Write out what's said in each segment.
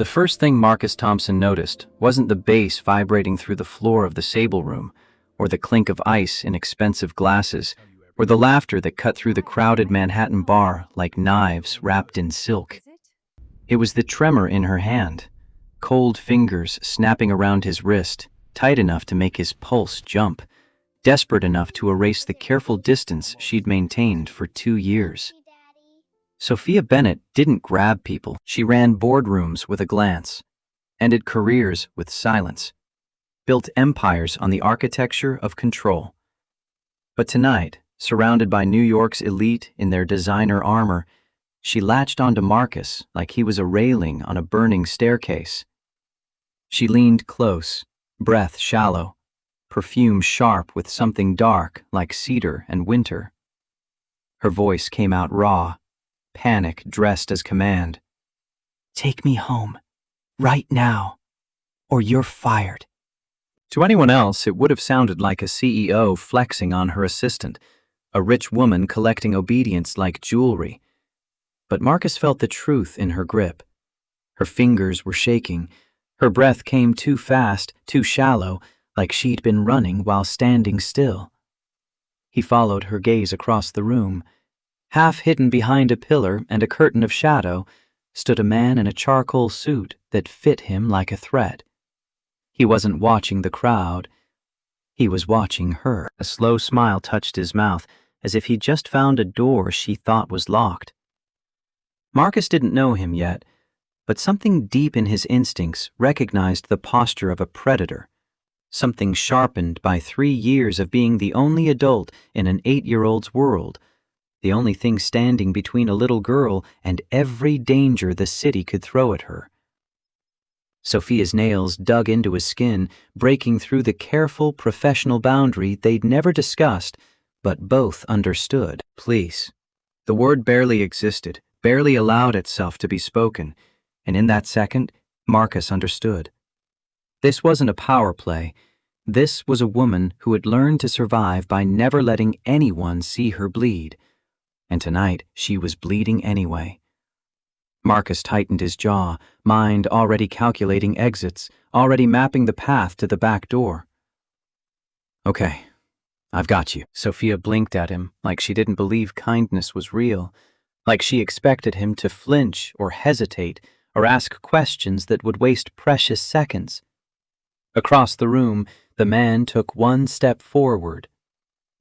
The first thing Marcus Thompson noticed wasn't the bass vibrating through the floor of the Sable Room, or the clink of ice in expensive glasses, or the laughter that cut through the crowded Manhattan bar like knives wrapped in silk. It was the tremor in her hand, cold fingers snapping around his wrist, tight enough to make his pulse jump, desperate enough to erase the careful distance she'd maintained for 2 years. Sophia Bennett didn't grab people. She ran boardrooms with a glance, ended careers with silence, built empires on the architecture of control. But tonight, surrounded by New York's elite in their designer armor, she latched onto Marcus like he was a railing on a burning staircase. She leaned close, breath shallow, perfume sharp with something dark like cedar and winter. Her voice came out raw, panic dressed as command. "Take me home, right now, or you're fired." To anyone else, it would have sounded like a CEO flexing on her assistant, a rich woman collecting obedience like jewelry. But Marcus felt the truth in her grip. Her fingers were shaking. Her breath came too fast, too shallow, like she'd been running while standing still. He followed her gaze across the room. Half hidden behind a pillar and a curtain of shadow stood a man in a charcoal suit that fit him like a threat. He wasn't watching the crowd. He was watching her. A slow smile touched his mouth, as if he'd just found a door she thought was locked. Marcus didn't know him yet, but something deep in his instincts recognized the posture of a predator, something sharpened by 3 years of being the only adult in an 8-year-old's world, the only thing standing between a little girl and every danger the city could throw at her. Sophia's nails dug into his skin, breaking through the careful professional boundary they'd never discussed, but both understood. Please. The word barely existed, barely allowed itself to be spoken, and in that second, Marcus understood. This wasn't a power play. This was a woman who had learned to survive by never letting anyone see her bleed. And tonight, she was bleeding anyway. Marcus tightened his jaw, mind already calculating exits, already mapping the path to the back door. "Okay, I've got you." Sophia blinked at him like she didn't believe kindness was real, like she expected him to flinch or hesitate or ask questions that would waste precious seconds. Across the room, the man took one step forward.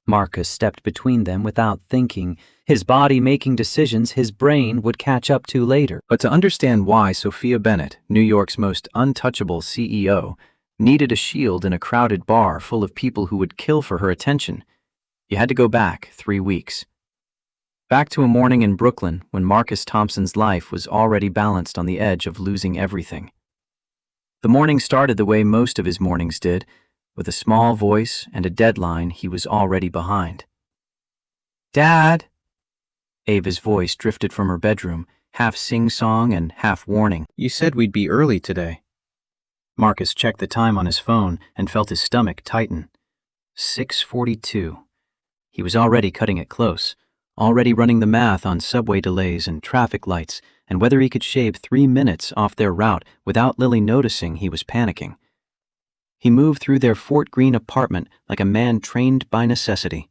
Marcus stepped between them without thinking, his body making decisions his brain would catch up to later. But to understand why Sophia Bennett, New York's most untouchable CEO, needed a shield in a crowded bar full of people who would kill for her attention, you had to go back 3 weeks. Back to a morning in Brooklyn when Marcus Thompson's life was already balanced on the edge of losing everything. The morning started the way most of his mornings did, with a small voice and a deadline he was already behind. "Dad!" Ava's voice drifted from her bedroom, half sing-song and half warning. "You said we'd be early today." Marcus checked the time on his phone and felt his stomach tighten. 6:42. He was already cutting it close, already running the math on subway delays and traffic lights and whether he could shave 3 minutes off their route without Lily noticing he was panicking. He moved through their Fort Greene apartment like a man trained by necessity.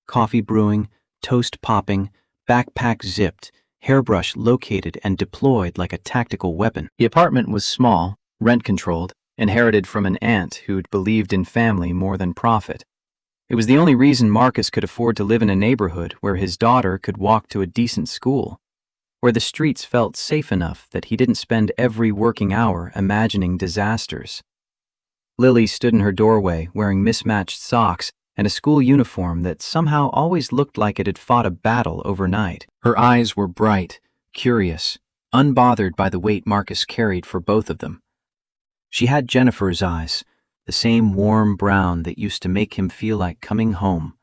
Coffee brewing, toast popping, backpack zipped, hairbrush located and deployed like a tactical weapon. The apartment was small, rent-controlled, inherited from an aunt who'd believed in family more than profit. It was the only reason Marcus could afford to live in a neighborhood where his daughter could walk to a decent school, where the streets felt safe enough that he didn't spend every working hour imagining disasters. Lily stood in her doorway wearing mismatched socks and a school uniform that somehow always looked like it had fought a battle overnight. Her eyes were bright, curious, unbothered by the weight Marcus carried for both of them. She had Jennifer's eyes, the same warm brown that used to make him feel like coming home.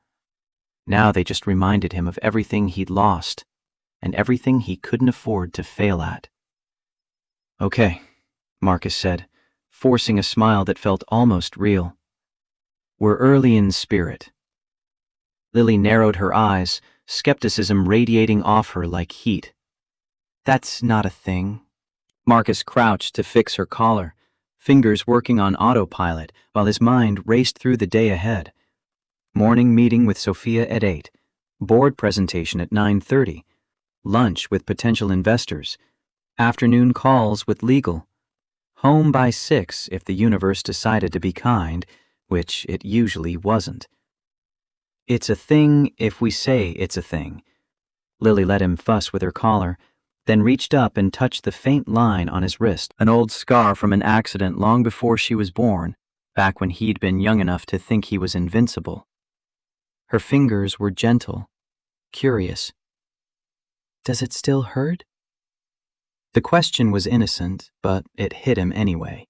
Now they just reminded him of everything he'd lost and everything he couldn't afford to fail at. "Okay," Marcus said, forcing a smile that felt almost real. "We're early in spirit." Lily narrowed her eyes, skepticism radiating off her like heat. "That's not a thing." Marcus crouched to fix her collar, fingers working on autopilot while his mind raced through the day ahead. Morning meeting with Sophia at 8, board presentation at 9:30, lunch with potential investors, afternoon calls with legal, home by 6 if the universe decided to be kind, which it usually wasn't. It's a thing if we say it's a thing. Lily let him fuss with her collar, then reached up and touched the faint line on his wrist, an old scar from an accident long before she was born, back when he'd been young enough to think he was invincible. Her fingers were gentle, curious. Does it still hurt? The question was innocent, but it hit him anyway,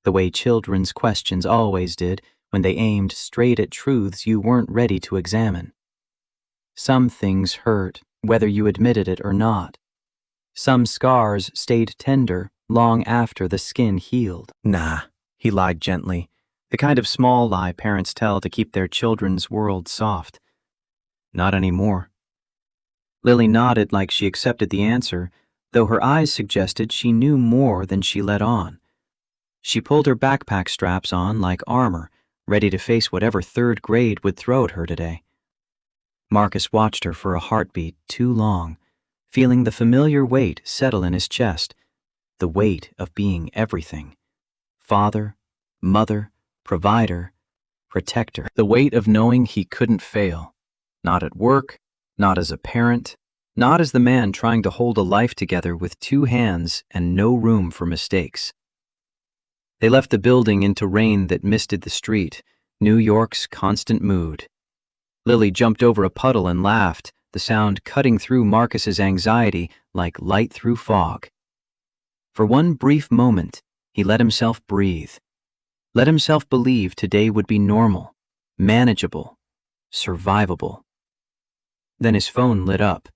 the way children's questions always did when they aimed straight at truths you weren't ready to examine. Some things hurt, whether you admitted it or not. Some scars stayed tender long after the skin healed. Nah, he lied gently, the kind of small lie parents tell to keep their children's world soft. Not anymore. Lily nodded like she accepted the answer, though her eyes suggested she knew more than she let on. She pulled her backpack straps on like armor, ready to face whatever third grade would throw at her today. Marcus watched her for a heartbeat too long, feeling the familiar weight settle in his chest, the weight of being everything. Father, mother, provider, protector. The weight of knowing he couldn't fail. Not at work, not as a parent, not as the man trying to hold a life together with two hands and no room for mistakes. They left the building into rain that misted the street, New York's constant mood. Lily jumped over a puddle and laughed, the sound cutting through Marcus's anxiety like light through fog. For one brief moment, he let himself breathe. Let himself believe today would be normal, manageable, survivable. Then his phone lit up.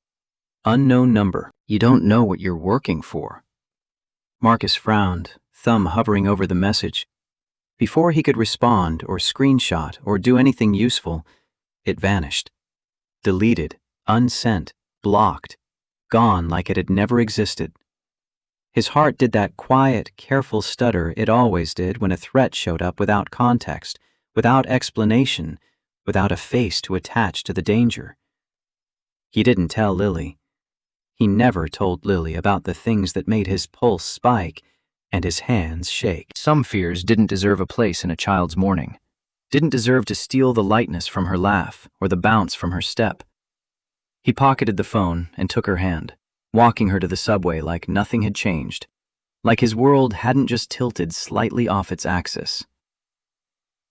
Unknown number. You don't know what you're working for. Marcus frowned, thumb hovering over the message. Before he could respond or screenshot or do anything useful, it vanished. Deleted, unsent, blocked, gone like it had never existed. His heart did that quiet, careful stutter it always did when a threat showed up without context, without explanation, without a face to attach to the danger. He didn't tell Lily. He never told Lily about the things that made his pulse spike and his hands shake. Some fears didn't deserve a place in a child's morning, didn't deserve to steal the lightness from her laugh or the bounce from her step. He pocketed the phone and took her hand, walking her to the subway like nothing had changed, like his world hadn't just tilted slightly off its axis.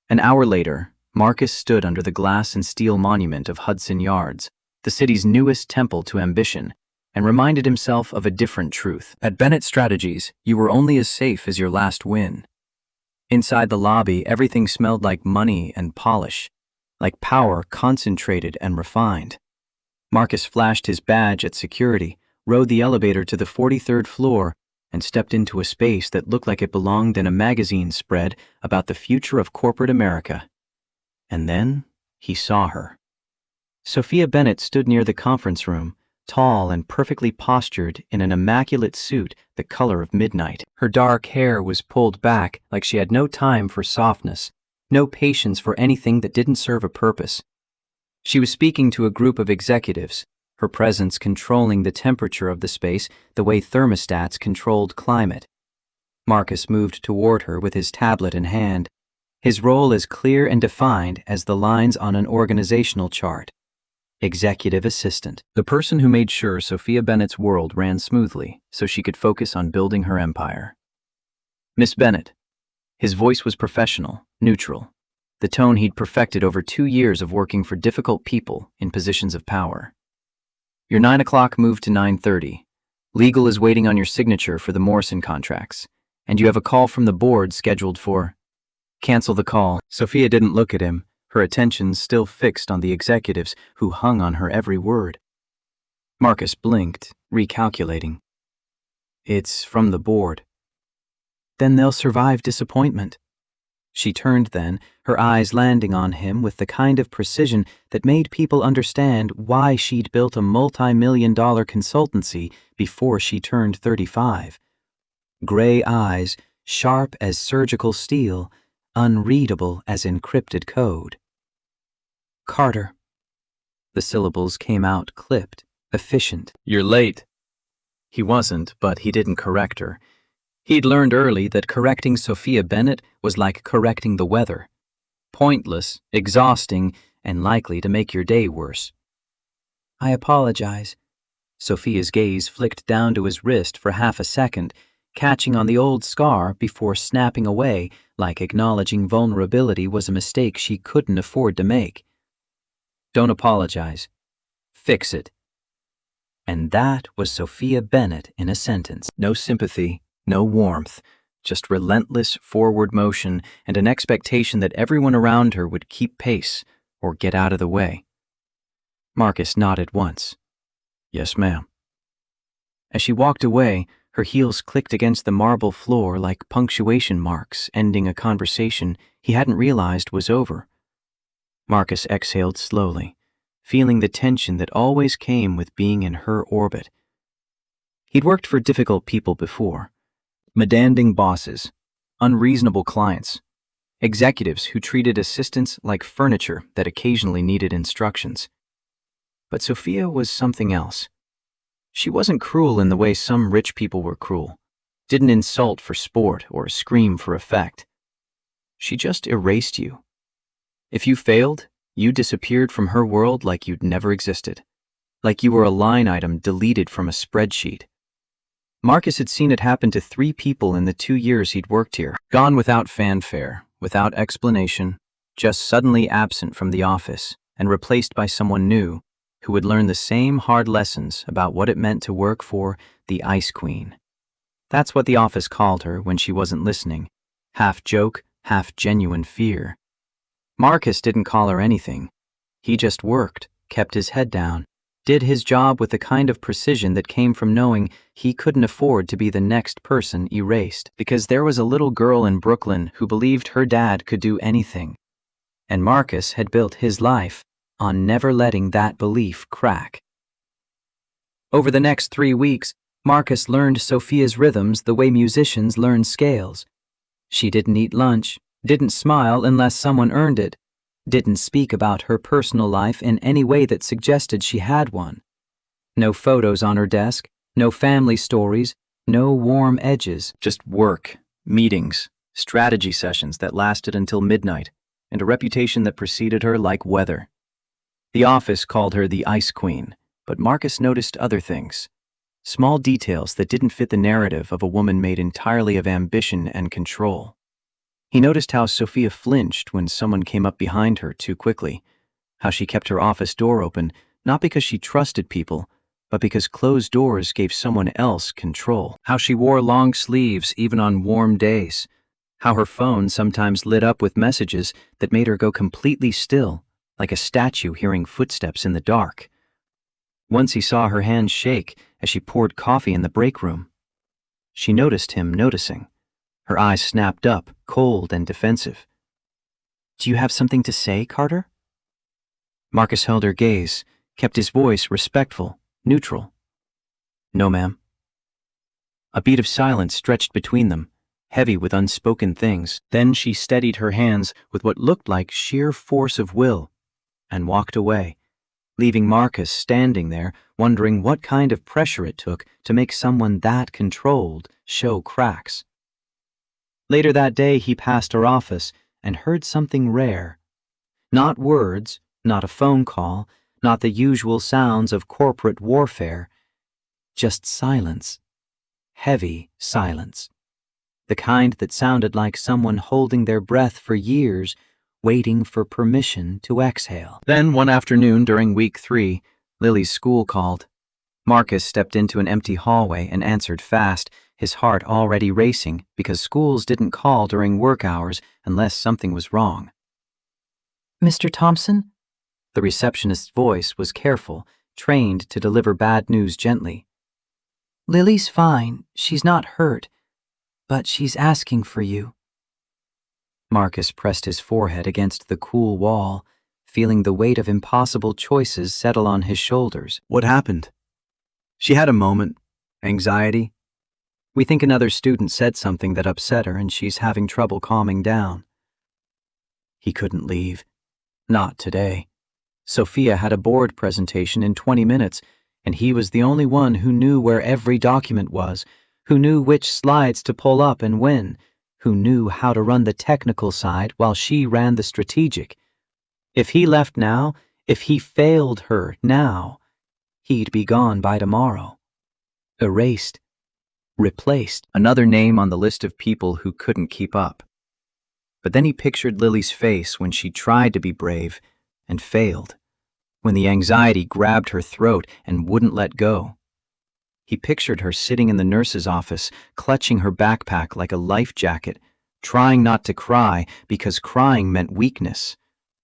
An hour later, Marcus stood under the glass and steel monument of Hudson Yards, the city's newest temple to ambition, and reminded himself of a different truth. At Bennett Strategies, you were only as safe as your last win. Inside the lobby, everything smelled like money and polish, like power concentrated and refined. Marcus flashed his badge at security, rode the elevator to the 43rd floor, and stepped into a space that looked like it belonged in a magazine spread about the future of corporate America. And then he saw her. Sophia Bennett stood near the conference room, tall and perfectly postured in an immaculate suit the color of midnight. Her dark hair was pulled back like she had no time for softness, no patience for anything that didn't serve a purpose. She was speaking to a group of executives, her presence controlling the temperature of the space the way thermostats controlled climate. Marcus moved toward her with his tablet in hand, his role as clear and defined as the lines on an organizational chart. Executive assistant, the person who made sure Sophia Bennett's world ran smoothly so she could focus on building her empire. Miss Bennett. His voice was professional, neutral, the tone he'd perfected over 2 years of working for difficult people in positions of power. Your 9 o'clock moved to 9:30. Legal is waiting on your signature for the Morrison contracts, and you have a call from the board scheduled for... Cancel the call. Sophia didn't look at him, her attention still fixed on the executives who hung on her every word. Marcus blinked, recalculating. It's from the board. Then they'll survive disappointment. She turned then, her eyes landing on him with the kind of precision that made people understand why she'd built a multi-million-dollar consultancy before she turned 35. Gray eyes, sharp as surgical steel, unreadable as encrypted code. Carter. The syllables came out clipped, efficient. You're late. He wasn't, but he didn't correct her. He'd learned early that correcting Sophia Bennett was like correcting the weather. Pointless, exhausting, and likely to make your day worse. I apologize. Sophia's gaze flicked down to his wrist for half a second, catching on the old scar before snapping away like acknowledging vulnerability was a mistake she couldn't afford to make. Don't apologize. Fix it. And that was Sophia Bennett in a sentence. No sympathy, no warmth, just relentless forward motion and an expectation that everyone around her would keep pace or get out of the way. Marcus nodded once. Yes, ma'am. As she walked away, her heels clicked against the marble floor like punctuation marks ending a conversation he hadn't realized was over. Marcus exhaled slowly, feeling the tension that always came with being in her orbit. He'd worked for difficult people before. Demanding bosses, unreasonable clients, executives who treated assistants like furniture that occasionally needed instructions. But Sophia was something else. She wasn't cruel in the way some rich people were cruel, didn't insult for sport or scream for effect. She just erased you. If you failed, you disappeared from her world like you'd never existed, like you were a line item deleted from a spreadsheet. Marcus had seen it happen to 3 people in the 2 years he'd worked here, gone without fanfare, without explanation, just suddenly absent from the office and replaced by someone new who would learn the same hard lessons about what it meant to work for the Ice Queen. That's what the office called her when she wasn't listening, half joke, half genuine fear. Marcus didn't call her anything. He just worked, kept his head down, did his job with the kind of precision that came from knowing he couldn't afford to be the next person erased, because there was a little girl in Brooklyn who believed her dad could do anything. And Marcus had built his life on never letting that belief crack. Over the next 3 weeks, Marcus learned Sophia's rhythms the way musicians learn scales. She didn't eat lunch, didn't smile unless someone earned it, didn't speak about her personal life in any way that suggested she had one. No photos on her desk, no family stories, no warm edges, just work, meetings, strategy sessions that lasted until midnight, and a reputation that preceded her like weather. The office called her the Ice Queen, but Marcus noticed other things. Small details that didn't fit the narrative of a woman made entirely of ambition and control. He noticed how Sophia flinched when someone came up behind her too quickly, how she kept her office door open, not because she trusted people, but because closed doors gave someone else control, how she wore long sleeves even on warm days, how her phone sometimes lit up with messages that made her go completely still, like a statue hearing footsteps in the dark. Once he saw her hands shake as she poured coffee in the break room. She noticed him noticing. Her eyes snapped up, cold and defensive. Do you have something to say, Carter? Marcus held her gaze, kept his voice respectful, neutral. No, ma'am. A beat of silence stretched between them, heavy with unspoken things. Then she steadied her hands with what looked like sheer force of will and walked away, leaving Marcus standing there, wondering what kind of pressure it took to make someone that controlled show cracks. Later that day, he passed her office and heard something rare. Not words, not a phone call, not the usual sounds of corporate warfare, just silence. Heavy silence. The kind that sounded like someone holding their breath for years, waiting for permission to exhale. Then one afternoon during week 3, Lily's school called. Marcus stepped into an empty hallway and answered fast, his heart already racing because schools didn't call during work hours unless something was wrong. Mr. Thompson? The receptionist's voice was careful, trained to deliver bad news gently. Lily's fine, she's not hurt, but she's asking for you. Marcus pressed his forehead against the cool wall, feeling the weight of impossible choices settle on his shoulders. What happened? She had a moment. Anxiety. We think another student said something that upset her and she's having trouble calming down. He couldn't leave. Not today. Sophia had a board presentation in 20 minutes, and he was the only one who knew where every document was, who knew which slides to pull up and when, who knew how to run the technical side while she ran the strategic. If he left now, if he failed her now, he'd be gone by tomorrow. Erased. Replaced. Another name on the list of people who couldn't keep up. But then he pictured Lily's face when she tried to be brave and failed, when the anxiety grabbed her throat and wouldn't let go. He pictured her sitting in the nurse's office, clutching her backpack like a life jacket, trying not to cry because crying meant weakness,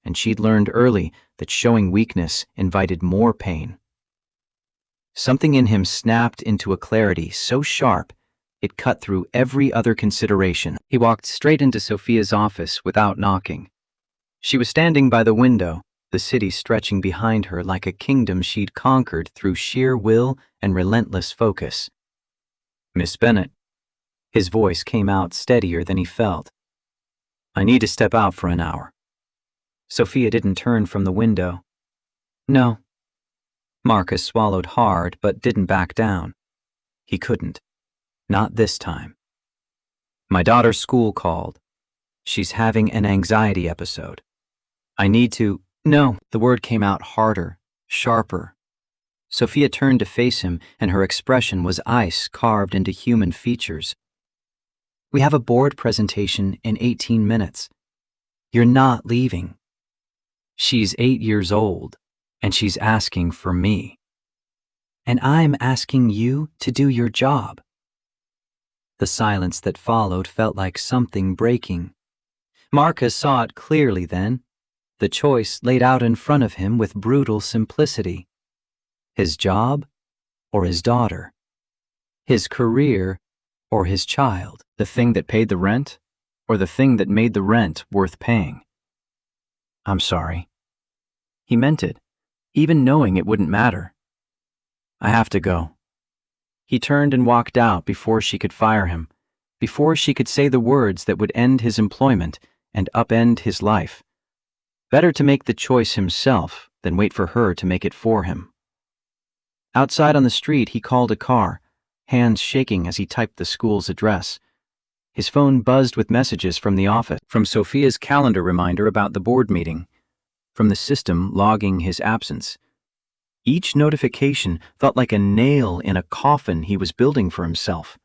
and she'd learned early that showing weakness invited more pain. Something in him snapped into a clarity so sharp it cut through every other consideration. He walked straight into Sophia's office without knocking. She was standing by the window, the city stretching behind her like a kingdom she'd conquered through sheer will and relentless focus. "Miss Bennett." His voice came out steadier than he felt. "I need to step out for an hour." Sophia didn't turn from the window. "No." Marcus swallowed hard but didn't back down. He couldn't. Not this time. "My daughter's school called. She's having an anxiety episode. I need to—" "No." The word came out harder, sharper. Sophia turned to face him, and her expression was ice carved into human features. "We have a board presentation in 18 minutes. You're not leaving." She's 8 years old, and she's asking for me. And I'm asking you to do your job. The silence that followed felt like something breaking. Marcus saw it clearly then, the choice laid out in front of him with brutal simplicity. His job or his daughter? His career or his child? The thing that paid the rent or the thing that made the rent worth paying? "I'm sorry." He meant it, even knowing it wouldn't matter. "I have to go." He turned and walked out before she could fire him, before she could say the words that would end his employment and upend his life. Better to make the choice himself than wait for her to make it for him. Outside on the street, he called a car, hands shaking as he typed the school's address. His phone buzzed with messages from the office, from Sophia's calendar reminder about the board meeting, from the system logging his absence. Each notification felt like a nail in a coffin he was building for himself.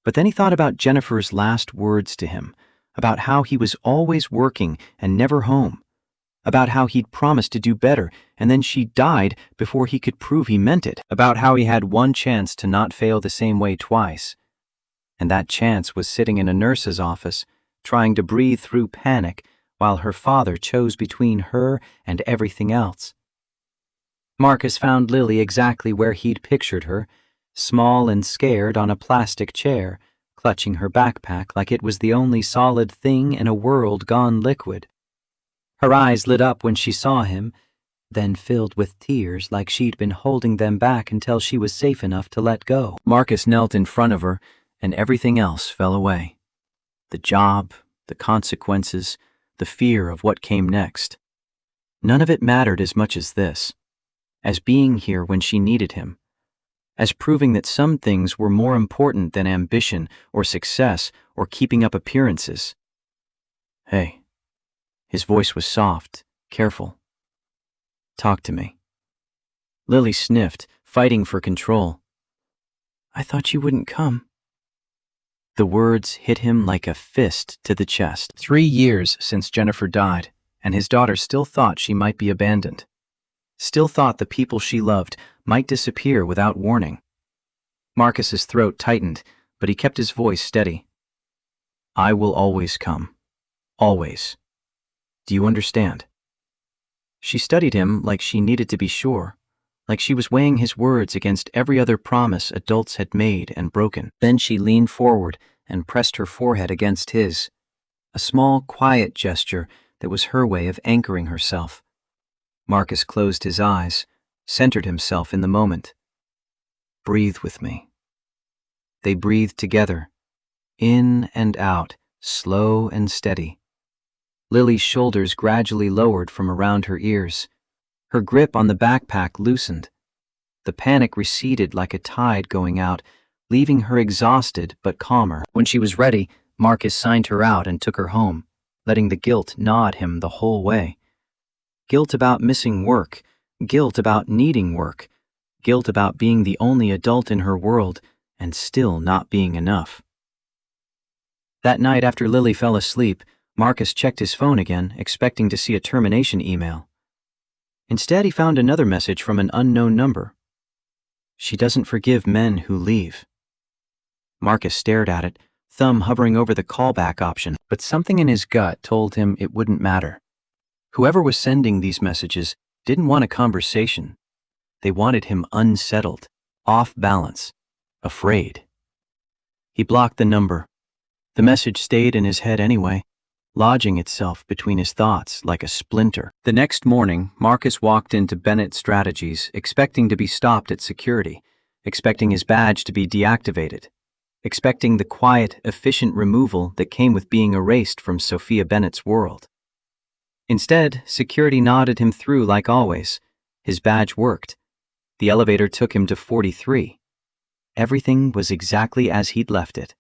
But then he thought about Jennifer's last words to him, about how he was always working and never home, about how he'd promised to do better and then she died before he could prove he meant it, about how he had one chance to not fail the same way twice. And that chance was sitting in a nurse's office, trying to breathe through panic while her father chose between her and everything else. Marcus found Lily exactly where he'd pictured her, small and scared on a plastic chair, clutching her backpack like it was the only solid thing in a world gone liquid. Her eyes lit up when she saw him, then filled with tears like she'd been holding them back until she was safe enough to let go. Marcus knelt in front of her, and everything else fell away. The job, the consequences, the fear of what came next. None of it mattered as much as this, as being here when she needed him, as proving that some things were more important than ambition or success or keeping up appearances. "Hey." His voice was soft, careful. "Talk to me." Lily sniffed, fighting for control. "I thought you wouldn't come." The words hit him like a fist to the chest. 3 years since Jennifer died, and his daughter still thought she might be abandoned. Still thought the people she loved might disappear without warning. Marcus's throat tightened, but he kept his voice steady. "I will always come. Always. Do you understand?" She studied him like she needed to be sure, like she was weighing his words against every other promise adults had made and broken. Then she leaned forward and pressed her forehead against his, a small, quiet gesture that was her way of anchoring herself. Marcus closed his eyes, centered himself in the moment. "Breathe with me." They breathed together, in and out, slow and steady. Lily's shoulders gradually lowered from around her ears. Her grip on the backpack loosened. The panic receded like a tide going out, leaving her exhausted but calmer. When she was ready, Marcus signed her out and took her home, letting the guilt gnaw at him the whole way. Guilt about missing work, guilt about needing work, guilt about being the only adult in her world and still not being enough. That night after Lily fell asleep, Marcus checked his phone again, expecting to see a termination email. Instead, he found another message from an unknown number. She doesn't forgive men who leave. Marcus stared at it, thumb hovering over the callback option, but something in his gut told him it wouldn't matter. Whoever was sending these messages didn't want a conversation. They wanted him unsettled, off balance, afraid. He blocked the number. The message stayed in his head anyway, lodging itself between his thoughts like a splinter. The next morning, Marcus walked into Bennett Strategies, expecting to be stopped at security, expecting his badge to be deactivated, expecting the quiet, efficient removal that came with being erased from Sophia Bennett's world. Instead, security nodded him through like always. His badge worked. The elevator took him to 43. Everything was exactly as he'd left it.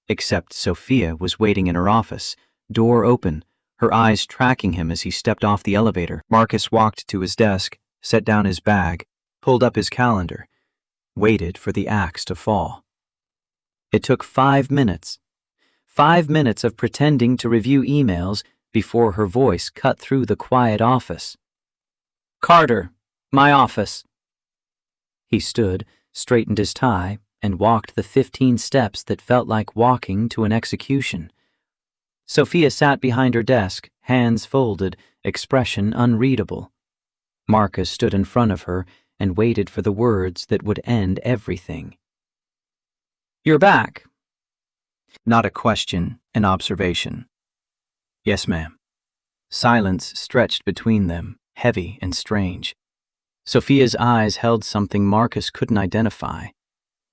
Except Sophia was waiting in her office, door open, her eyes tracking him as he stepped off the elevator. Marcus walked to his desk, set down his bag, pulled up his calendar, waited for the axe to fall. It took 5 minutes. 5 minutes of pretending to review emails before her voice cut through the quiet office. "Carter, my office." He stood, straightened his tie, and walked the 15 steps that felt like walking to an execution. Sophia sat behind her desk, hands folded, expression unreadable. Marcus stood in front of her and waited for the words that would end everything. "You're back." Not a question, an observation. "Yes, ma'am." Silence stretched between them, heavy and strange. Sophia's eyes held something Marcus couldn't identify.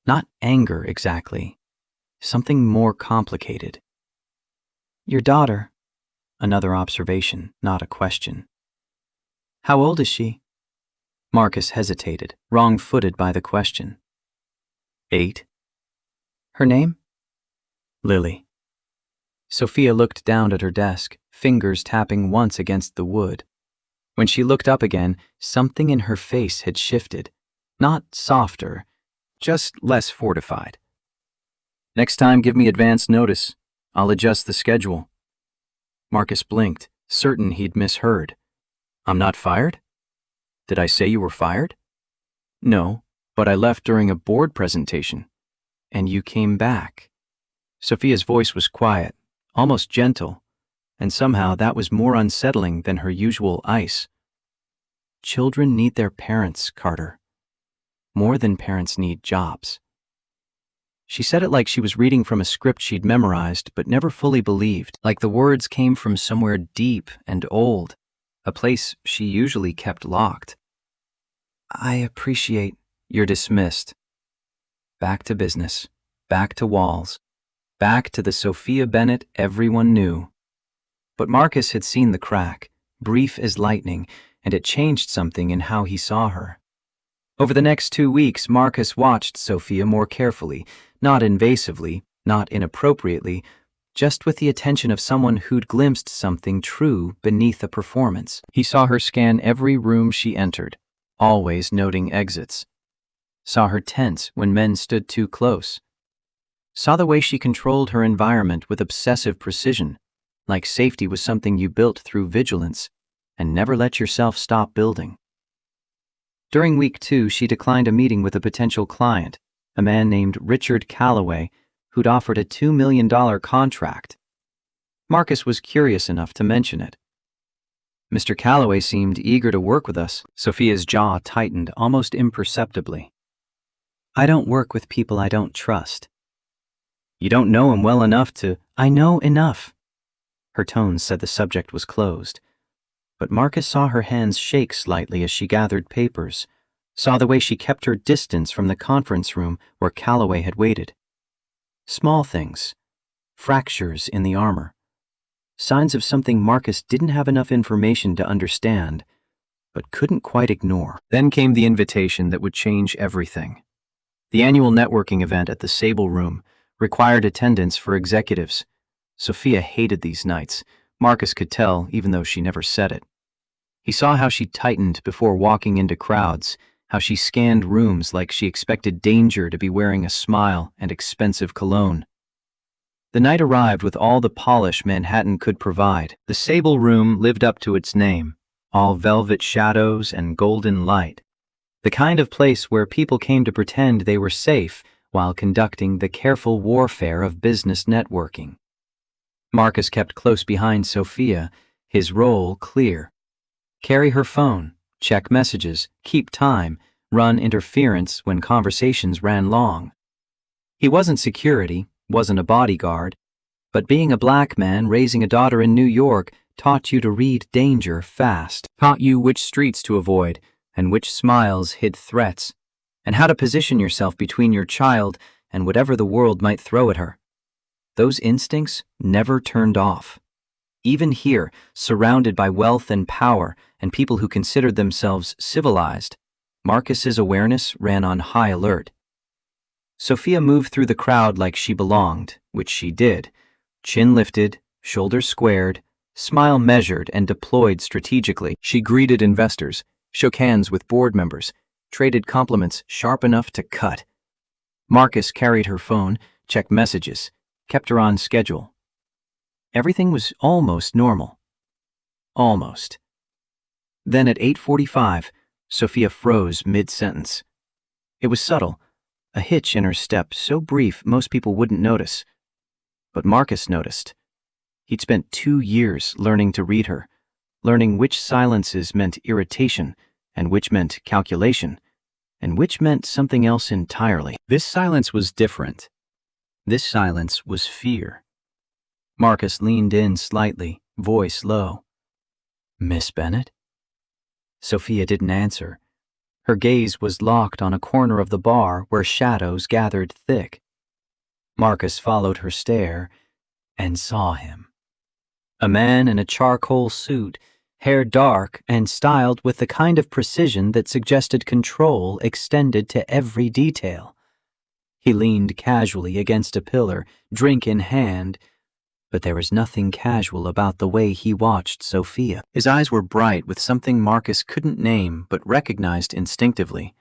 Not anger exactly. Something more complicated. "Your daughter." Another observation, not a question. "How old is she?" Marcus hesitated, wrong-footed by the question. 8. "Her name?" "Lily." Sophia looked down at her desk, fingers tapping once against the wood. When she looked up again, something in her face had shifted. Not softer, just less fortified. "Next time, give me advance notice. I'll adjust the schedule." Marcus blinked, certain he'd misheard. "I'm not fired? Did I say you were fired?" "No, but I left during a board presentation. And you came back." Sophia's voice was quiet, almost gentle, and somehow that was more unsettling than her usual ice. "Children need their parents, Carter. More than parents need jobs." She said it like she was reading from a script she'd memorized but never fully believed, like the words came from somewhere deep and old, a place she usually kept locked. "I appreciate you're dismissed." Back to business, back to walls, back to the Sophia Bennett everyone knew. But Marcus had seen the crack, brief as lightning, and it changed something in how he saw her. Over the next 2 weeks, Marcus watched Sophia more carefully, not invasively, not inappropriately, just with the attention of someone who'd glimpsed something true beneath a performance. He saw her scan every room she entered, always noting exits. Saw her tense when men stood too close. Saw the way she controlled her environment with obsessive precision, like safety was something you built through vigilance and never let yourself stop building. During week 2, she declined a meeting with a potential client, a man named Richard Calloway, who'd offered a $2 million contract. Marcus was curious enough to mention it. "Mr. Calloway seemed eager to work with us." Sophia's jaw tightened almost imperceptibly. "I don't work with people I don't trust." "You don't know him well enough to—" "I know enough." Her tone said the subject was closed. But Marcus saw her hands shake slightly as she gathered papers, saw the way she kept her distance from the conference room where Calloway had waited. Small things. Fractures in the armor. Signs of something Marcus didn't have enough information to understand, but couldn't quite ignore. Then came the invitation that would change everything. The annual networking event at the Sable Room required attendance for executives. Sophia hated these nights. Marcus could tell, even though she never said it. He saw how she tightened before walking into crowds, how she scanned rooms like she expected danger to be wearing a smile and expensive cologne. The night arrived with all the polish Manhattan could provide. The Sable Room lived up to its name, all velvet shadows and golden light. The kind of place where people came to pretend they were safe while conducting the careful warfare of business networking. Marcus kept close behind Sophia, his role clear. Carry her phone, check messages, keep time, run interference when conversations ran long. He wasn't security, wasn't a bodyguard, but being a black man raising a daughter in New York taught you to read danger fast, taught you which streets to avoid and which smiles hid threats, and how to position yourself between your child and whatever the world might throw at her. Those instincts never turned off. Even here, surrounded by wealth and power and people who considered themselves civilized, Marcus's awareness ran on high alert. Sophia moved through the crowd like she belonged, which she did, chin lifted, shoulders squared, smile measured and deployed strategically. She greeted investors, shook hands with board members, traded compliments sharp enough to cut. Marcus carried her phone, checked messages, kept her on schedule. Everything was almost normal. Almost. Then at 8:45, Sophia froze mid-sentence. It was subtle, a hitch in her step so brief most people wouldn't notice. But Marcus noticed. He'd spent 2 years learning to read her, learning which silences meant irritation and which meant calculation, and which meant something else entirely. This silence was different. This silence was fear. Marcus leaned in slightly, voice low. "Miss Bennett?" Sophia didn't answer. Her gaze was locked on a corner of the bar where shadows gathered thick. Marcus followed her stare and saw him. A man in a charcoal suit, hair dark and styled with the kind of precision that suggested control extended to every detail. He leaned casually against a pillar, drink in hand, but there was nothing casual about the way he watched Sophia. His eyes were bright with something Marcus couldn't name but recognized instinctively.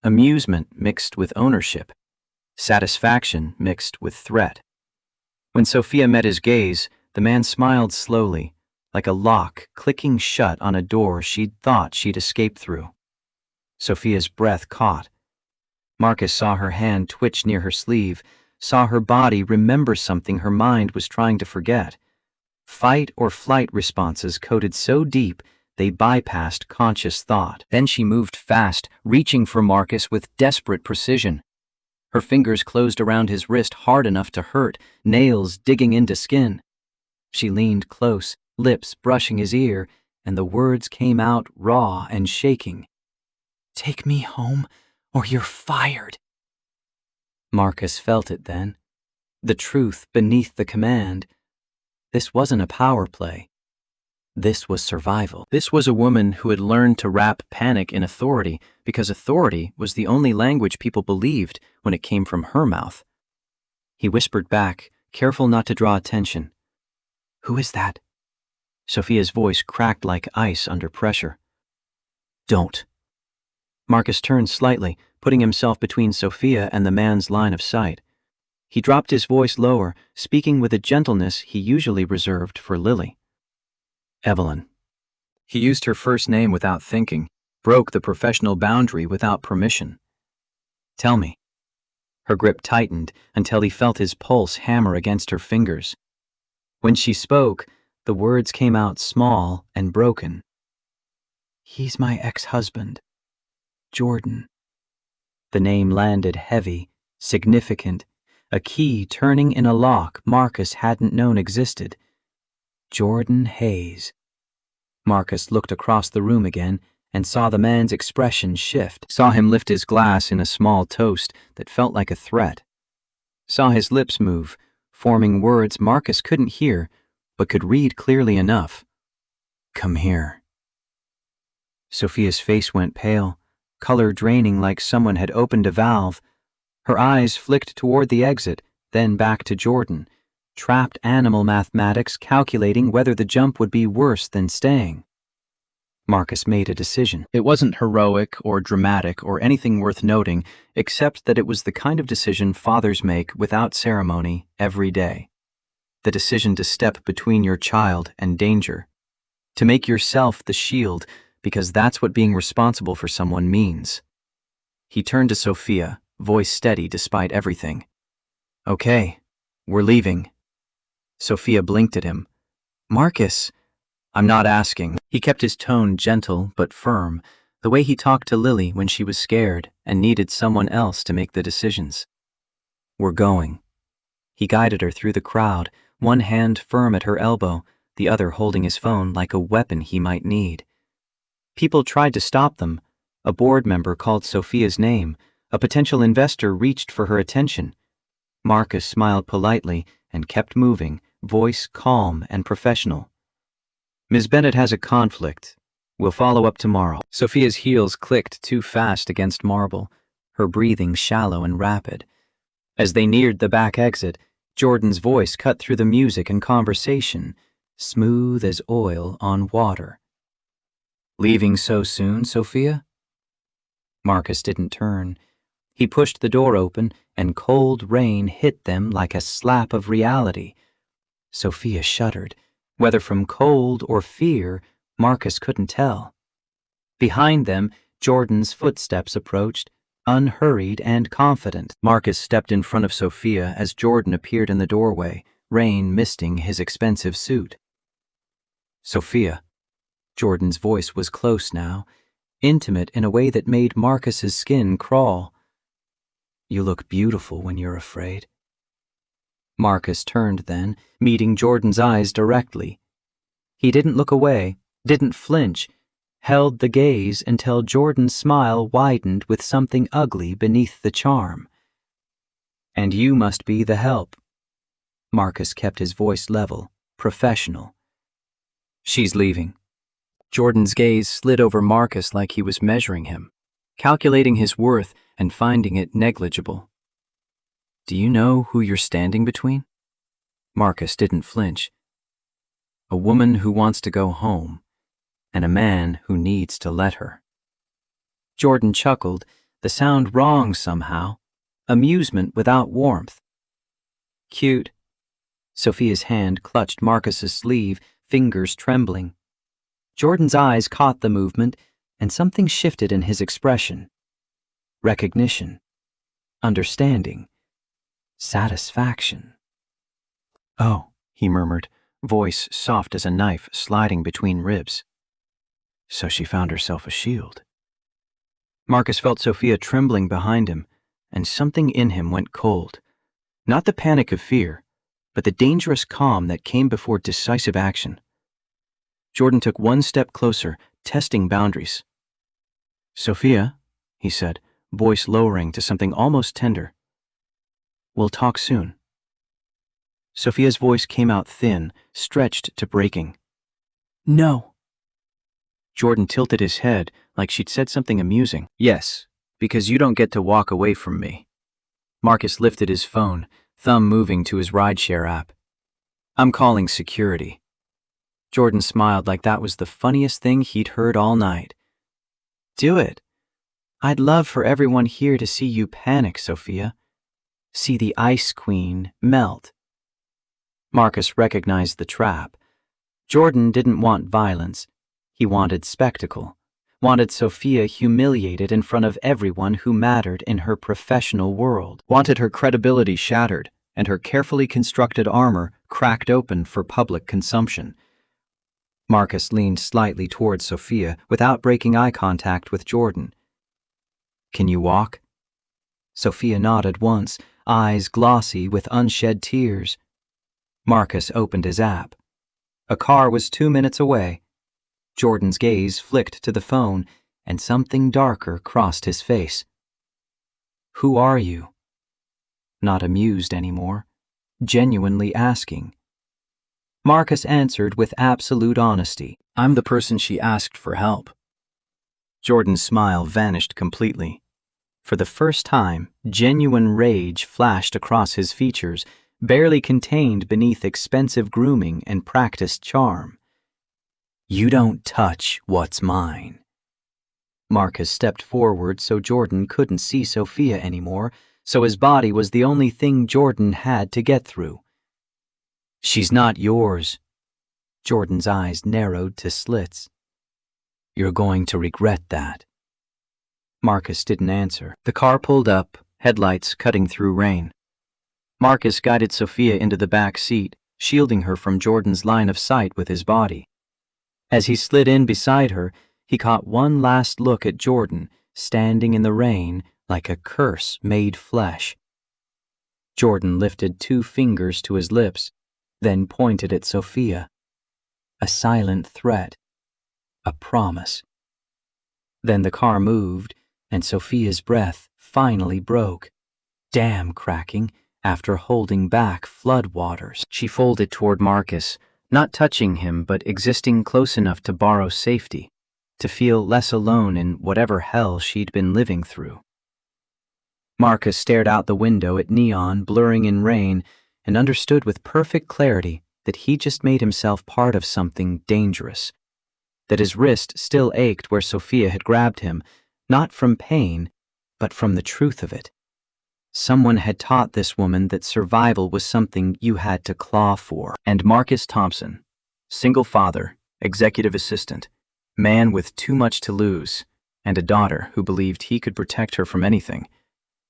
Amusement mixed with ownership. Satisfaction mixed with threat. When Sophia met his gaze, the man smiled slowly, like a lock clicking shut on a door she'd thought she'd escape through. Sophia's breath caught. Marcus saw her hand twitch near her sleeve, saw her body remember something her mind was trying to forget. Fight or flight responses coded so deep they bypassed conscious thought. Then she moved fast, reaching for Marcus with desperate precision. Her fingers closed around his wrist hard enough to hurt, nails digging into skin. She leaned close, lips brushing his ear, and the words came out raw and shaking. "Take me home, or you're fired." Marcus felt it then. The truth beneath the command. This wasn't a power play. This was survival. This was a woman who had learned to wrap panic in authority because authority was the only language people believed when it came from her mouth. He whispered back, careful not to draw attention. "Who is that?" Sophia's voice cracked like ice under pressure. "Don't." Marcus turned slightly, putting himself between Sophia and the man's line of sight. He dropped his voice lower, speaking with a gentleness he usually reserved for Lily. "Evelyn." He used her first name without thinking, broke the professional boundary without permission. "Tell me." Her grip tightened until he felt his pulse hammer against her fingers. When she spoke, the words came out small and broken. "He's my ex-husband, Jordan." The name landed heavy, significant, a key turning in a lock Marcus hadn't known existed. Jordan Hayes. Marcus looked across the room again and saw the man's expression shift, saw him lift his glass in a small toast that felt like a threat. saw his lips move, forming words Marcus couldn't hear, but could read clearly enough. "Come here." Sophia's face went pale, color draining like someone had opened a valve. Her eyes flicked toward the exit, then back to Jordan, trapped animal mathematics calculating whether the jump would be worse than staying. Marcus made a decision. It wasn't heroic or dramatic or anything worth noting, except that it was the kind of decision fathers make without ceremony every day. The decision to step between your child and danger. To make yourself the shield, because that's what being responsible for someone means. He turned to Sophia, voice steady despite everything. "Okay, we're leaving." Sophia blinked at him. "Marcus, I'm not asking." He kept his tone gentle but firm, the way he talked to Lily when she was scared and needed someone else to make the decisions. "We're going." He guided her through the crowd, one hand firm at her elbow, the other holding his phone like a weapon he might need. People tried to stop them. A board member called Sophia's name. A potential investor reached for her attention. Marcus smiled politely and kept moving, voice calm and professional. "Ms. Bennett has a conflict. We'll follow up tomorrow." Sophia's heels clicked too fast against marble, her breathing shallow and rapid. As they neared the back exit, Jordan's voice cut through the music and conversation, smooth as oil on water. "Leaving so soon, Sophia?" Marcus didn't turn. He pushed the door open, and cold rain hit them like a slap of reality. Sophia shuddered. Whether from cold or fear, Marcus couldn't tell. Behind them, Jordan's footsteps approached, unhurried and confident. Marcus stepped in front of Sophia as Jordan appeared in the doorway, rain misting his expensive suit. "Sophia." Jordan's voice was close now, intimate in a way that made Marcus's skin crawl. "You look beautiful when you're afraid." Marcus turned then, meeting Jordan's eyes directly. He didn't look away, didn't flinch, held the gaze until Jordan's smile widened with something ugly beneath the charm. "And you must be the help." Marcus kept his voice level, professional. "She's leaving." Jordan's gaze slid over Marcus like he was measuring him, calculating his worth and finding it negligible. "Do you know who you're standing between?" Marcus didn't flinch. "A woman who wants to go home, and a man who needs to let her." Jordan chuckled, the sound wrong somehow, amusement without warmth. "Cute." Sophia's hand clutched Marcus's sleeve, fingers trembling. Jordan's eyes caught the movement, and something shifted in his expression. Recognition. Understanding. Satisfaction. "Oh," he murmured, voice soft as a knife sliding between ribs. "So she found herself a shield." Marcus felt Sophia trembling behind him, and something in him went cold. Not the panic of fear, but the dangerous calm that came before decisive action. Jordan took one step closer, testing boundaries. "Sophia," he said, voice lowering to something almost tender. "We'll talk soon." Sophia's voice came out thin, stretched to breaking. "No." Jordan tilted his head like she'd said something amusing. "Yes, because you don't get to walk away from me." Marcus lifted his phone, thumb moving to his rideshare app. "I'm calling security." Jordan smiled like that was the funniest thing he'd heard all night. "Do it. I'd love for everyone here to see you panic, Sophia. See the Ice Queen melt." Marcus recognized the trap. Jordan didn't want violence. He wanted spectacle, wanted Sophia humiliated in front of everyone who mattered in her professional world, wanted her credibility shattered and her carefully constructed armor cracked open for public consumption. Marcus leaned slightly towards Sophia without breaking eye contact with Jordan. "Can you walk?" Sophia nodded once, eyes glossy with unshed tears. Marcus opened his app. A car was 2 minutes away. Jordan's gaze flicked to the phone, and something darker crossed his face. "Who are you?" not amused anymore, genuinely asking. Marcus answered with absolute honesty. I'm the person she asked for help. Jordan's smile vanished completely. For the first time, genuine rage flashed across his features, barely contained beneath expensive grooming and practiced charm. You don't touch what's mine. Marcus stepped forward so Jordan couldn't see Sophia anymore, so his body was the only thing Jordan had to get through. She's not yours. Jordan's eyes narrowed to slits. You're going to regret that. Marcus didn't answer. The car pulled up, headlights cutting through rain. Marcus guided Sophia into the back seat, shielding her from Jordan's line of sight with his body. As he slid in beside her, he caught one last look at Jordan, standing in the rain like a curse made flesh. Jordan lifted 2 fingers to his lips, then pointed at Sophia. A silent threat. A promise. Then the car moved, and Sophia's breath finally broke, dam cracking after holding back floodwaters. She folded toward Marcus, not touching him but existing close enough to borrow safety, to feel less alone in whatever hell she'd been living through. Marcus stared out the window at neon blurring in rain and understood with perfect clarity that he just made himself part of something dangerous, that his wrist still ached where Sophia had grabbed him, not from pain, but from the truth of it. Someone had taught this woman that survival was something you had to claw for. And Marcus Thompson, single father, executive assistant, man with too much to lose, and a daughter who believed he could protect her from anything,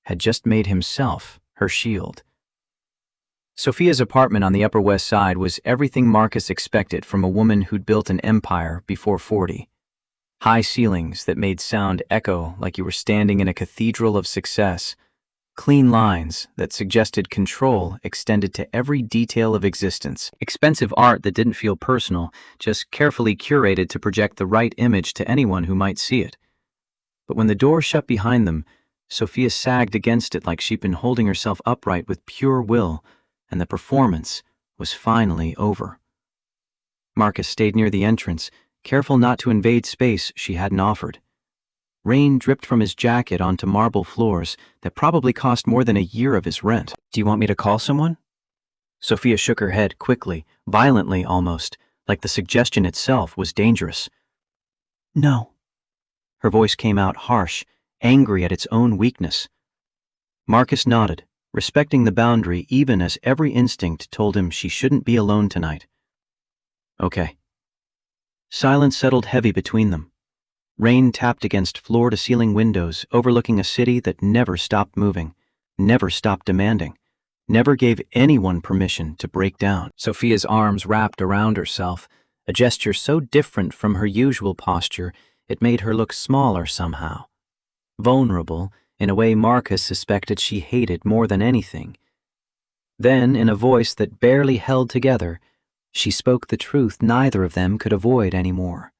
had just made himself her shield. Sophia's apartment on the Upper West Side was everything Marcus expected from a woman who'd built an empire before 40. High ceilings that made sound echo like you were standing in a cathedral of success. Clean lines that suggested control extended to every detail of existence. Expensive art that didn't feel personal, just carefully curated to project the right image to anyone who might see it. But when the door shut behind them, Sophia sagged against it like she'd been holding herself upright with pure will, and the performance was finally over. Marcus stayed near the entrance, careful not to invade space she hadn't offered. Rain dripped from his jacket onto marble floors that probably cost more than a year of his rent. Do you want me to call someone? Sophia shook her head quickly, violently almost, like the suggestion itself was dangerous. No. Her voice came out harsh, angry at its own weakness. Marcus nodded, respecting the boundary even as every instinct told him she shouldn't be alone tonight. Okay. Silence settled heavy between them. Rain tapped against floor-to-ceiling windows overlooking a city that never stopped moving, never stopped demanding, never gave anyone permission to break down. Sophia's arms wrapped around herself, a gesture so different from her usual posture it made her look smaller somehow. Vulnerable, in a way Marcus suspected she hated more than anything. Then, in a voice that barely held together, she spoke the truth neither of them could avoid anymore.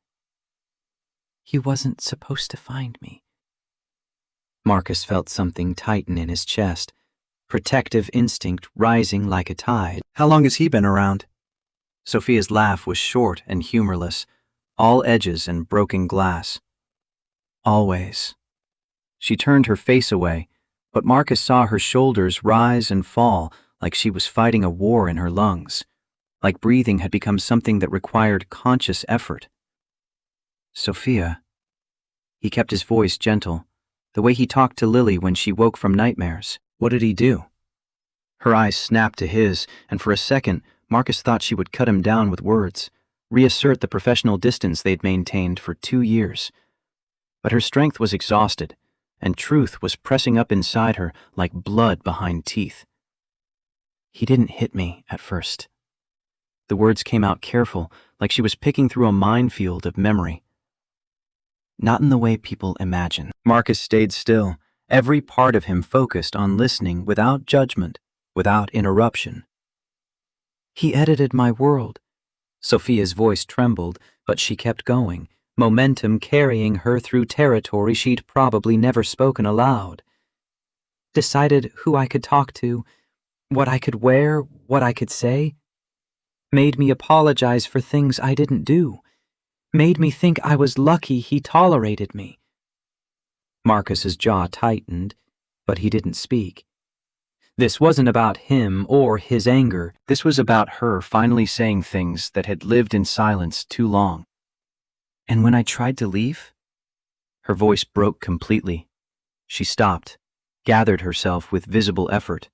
You wasn't supposed to find me. Marcus felt something tighten in his chest, protective instinct rising like a tide. How long has he been around? Sophia's laugh was short and humorless, all edges and broken glass. Always. She turned her face away, but Marcus saw her shoulders rise and fall like she was fighting a war in her lungs, like breathing had become something that required conscious effort. Sophia. He kept his voice gentle, the way he talked to Lily when she woke from nightmares. What did he do? Her eyes snapped to his, and for a second, Marcus thought she would cut him down with words, reassert the professional distance they'd maintained for 2 years. But her strength was exhausted, and truth was pressing up inside her like blood behind teeth. He didn't hit me at first. The words came out careful, like she was picking through a minefield of memory. Not in the way people imagine. Marcus stayed still, every part of him focused on listening without judgment, without interruption. He edited my world. Sophia's voice trembled, but she kept going, momentum carrying her through territory she'd probably never spoken aloud. decided who I could talk to, what I could wear, what I could say, made me apologize for things I didn't do, made me think I was lucky he tolerated me. Marcus's jaw tightened, but he didn't speak. This wasn't about him or his anger. This was about her finally saying things that had lived in silence too long. And when I tried to leave, her voice broke completely. She stopped, gathered herself with visible effort.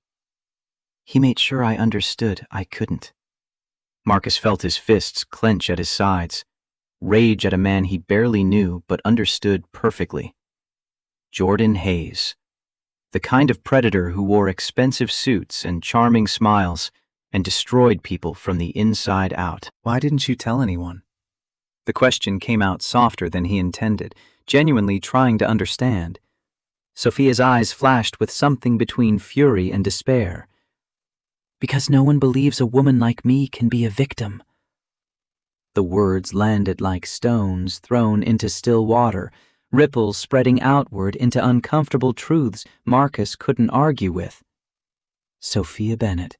He made sure I understood I couldn't. Marcus felt his fists clench at his sides, rage at a man he barely knew but understood perfectly. Jordan Hayes, the kind of predator who wore expensive suits and charming smiles and destroyed people from the inside out. Why didn't you tell anyone? The question came out softer than he intended, genuinely trying to understand. Sophia's eyes flashed with something between fury and despair. Because no one believes a woman like me can be a victim. The words landed like stones thrown into still water, ripples spreading outward into uncomfortable truths Marcus couldn't argue with. Sophia Bennett,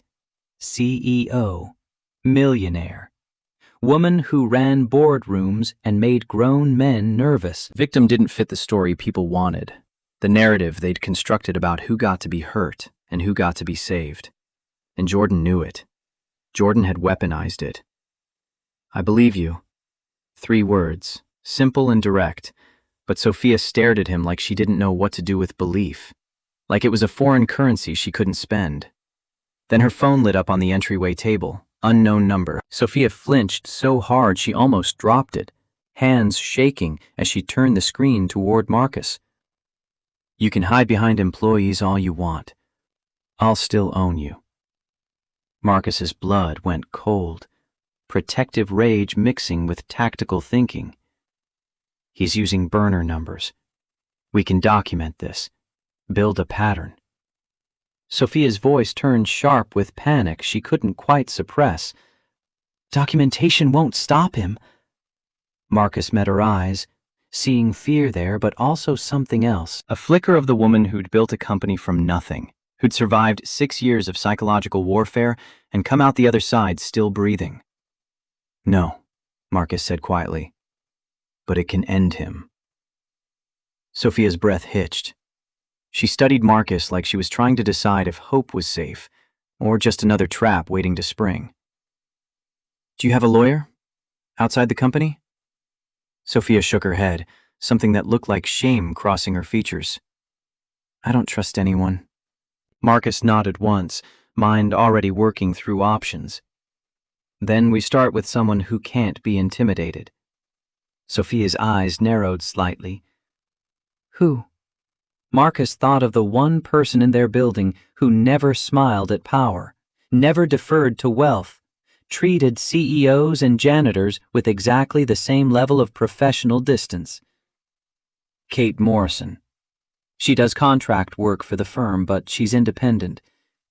CEO, millionaire, woman who ran boardrooms and made grown men nervous. Victim didn't fit the story people wanted, the narrative they'd constructed about who got to be hurt and who got to be saved. And Jordan knew it. Jordan had weaponized it. I believe you. 3 words, simple and direct, but Sophia stared at him like she didn't know what to do with belief, like it was a foreign currency she couldn't spend. Then her phone lit up on the entryway table, unknown number. Sophia flinched so hard she almost dropped it, hands shaking as she turned the screen toward Marcus. You can hide behind employees all you want. I'll still own you. Marcus's blood went cold, protective rage mixing with tactical thinking. He's using burner numbers. We can document this, build a pattern. Sophia's voice turned sharp with panic she couldn't quite suppress. Documentation won't stop him. Marcus met her eyes, seeing fear there but also something else. A flicker of the woman who'd built a company from nothing, who'd survived 6 years of psychological warfare and come out the other side still breathing. No, Marcus said quietly, but it can end him. Sophia's breath hitched. She studied Marcus like she was trying to decide if hope was safe or just another trap waiting to spring. Do you have a lawyer? Outside the company? Sophia shook her head, something that looked like shame crossing her features. I don't trust anyone. Marcus nodded once, mind already working through options. Then we start with someone who can't be intimidated. Sophia's eyes narrowed slightly. Who? Marcus thought of the one person in their building who never smiled at power, never deferred to wealth, treated CEOs and janitors with exactly the same level of professional distance. Kate Morrison. She does contract work for the firm, but she's independent.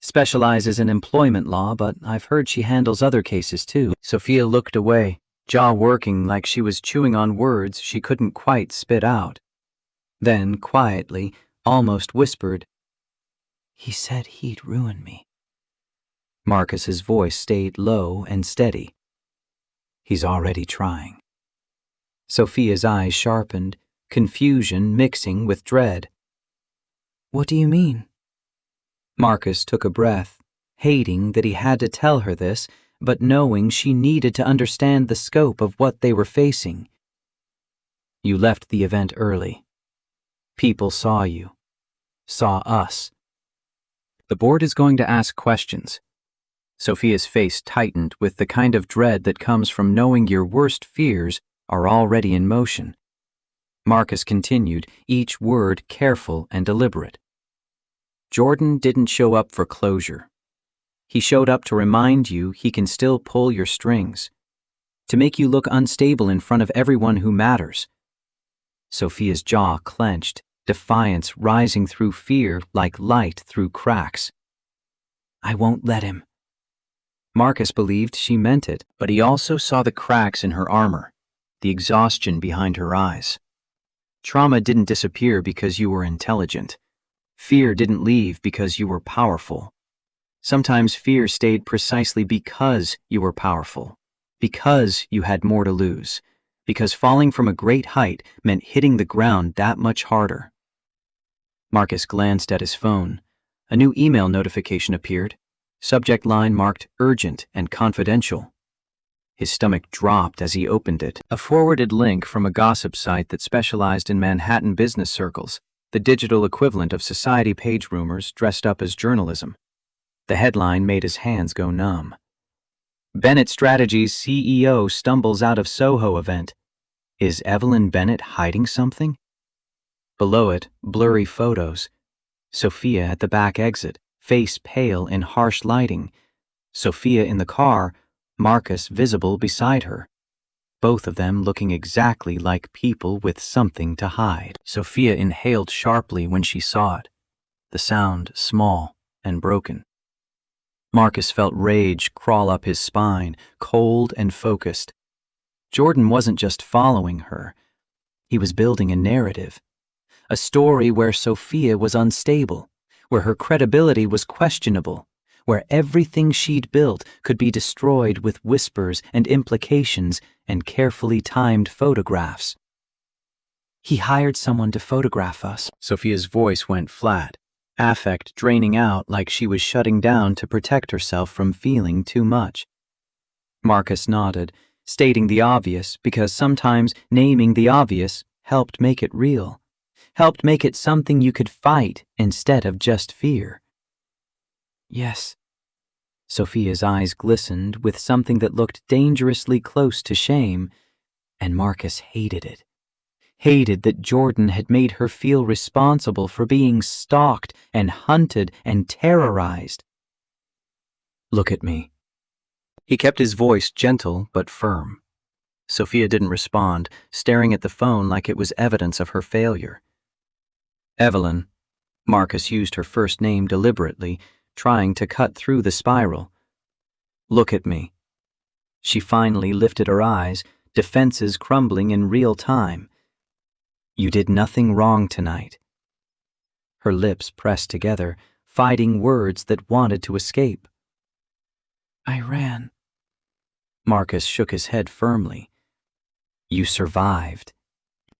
Specializes in employment law, but I've heard she handles other cases too. Sophia looked away, jaw working like she was chewing on words she couldn't quite spit out. Then, quietly, almost whispered, He said he'd ruin me. Marcus's voice stayed low and steady. He's already trying. Sophia's eyes sharpened, confusion mixing with dread. What do you mean? Marcus took a breath, hating that he had to tell her this, but knowing she needed to understand the scope of what they were facing. You left the event early. People saw you. Saw us. The board is going to ask questions. Sophia's face tightened with the kind of dread that comes from knowing your worst fears are already in motion. Marcus continued, each word careful and deliberate. Jordan didn't show up for closure. He showed up to remind you he can still pull your strings, to make you look unstable in front of everyone who matters. Sophia's jaw clenched, defiance rising through fear like light through cracks. I won't let him. Marcus believed she meant it, but he also saw the cracks in her armor, the exhaustion behind her eyes. Trauma didn't disappear because you were intelligent. Fear didn't leave because you were powerful. Sometimes fear stayed precisely because you were powerful, because you had more to lose, because falling from a great height meant hitting the ground that much harder. Marcus glanced at his phone. A new email notification appeared, subject line marked urgent and confidential. His stomach dropped as he opened it. A forwarded link from a gossip site that specialized in Manhattan business circles, the digital equivalent of society page rumors dressed up as journalism. The headline made his hands go numb. Bennett Strategies CEO stumbles out of Soho event. Is Evelyn Bennett hiding something? Below it, blurry photos. Sophia at the back exit, face pale in harsh lighting. Sophia in the car, Marcus visible beside her. Both of them looking exactly like people with something to hide. Sophia inhaled sharply when she saw it, the sound small and broken. Marcus felt rage crawl up his spine, cold and focused. Jordan wasn't just following her. He was building a narrative. A story where Sophia was unstable, where her credibility was questionable, where everything she'd built could be destroyed with whispers and implications and carefully timed photographs. He hired someone to photograph us. Sophia's voice went flat, affect draining out like she was shutting down to protect herself from feeling too much. Marcus nodded, stating the obvious because sometimes naming the obvious helped make it real, helped make it something you could fight instead of just fear. Yes. Sophia's eyes glistened with something that looked dangerously close to shame, and Marcus hated it. Hated that Jordan had made her feel responsible for being stalked and hunted and terrorized. Look at me. He kept his voice gentle but firm. Sophia didn't respond, staring at the phone like it was evidence of her failure. Evelyn. Marcus used her first name deliberately, trying to cut through the spiral. Look at me. She finally lifted her eyes, defenses crumbling in real time. You did nothing wrong tonight. Her lips pressed together, fighting words that wanted to escape. I ran. Marcus shook his head firmly. You survived.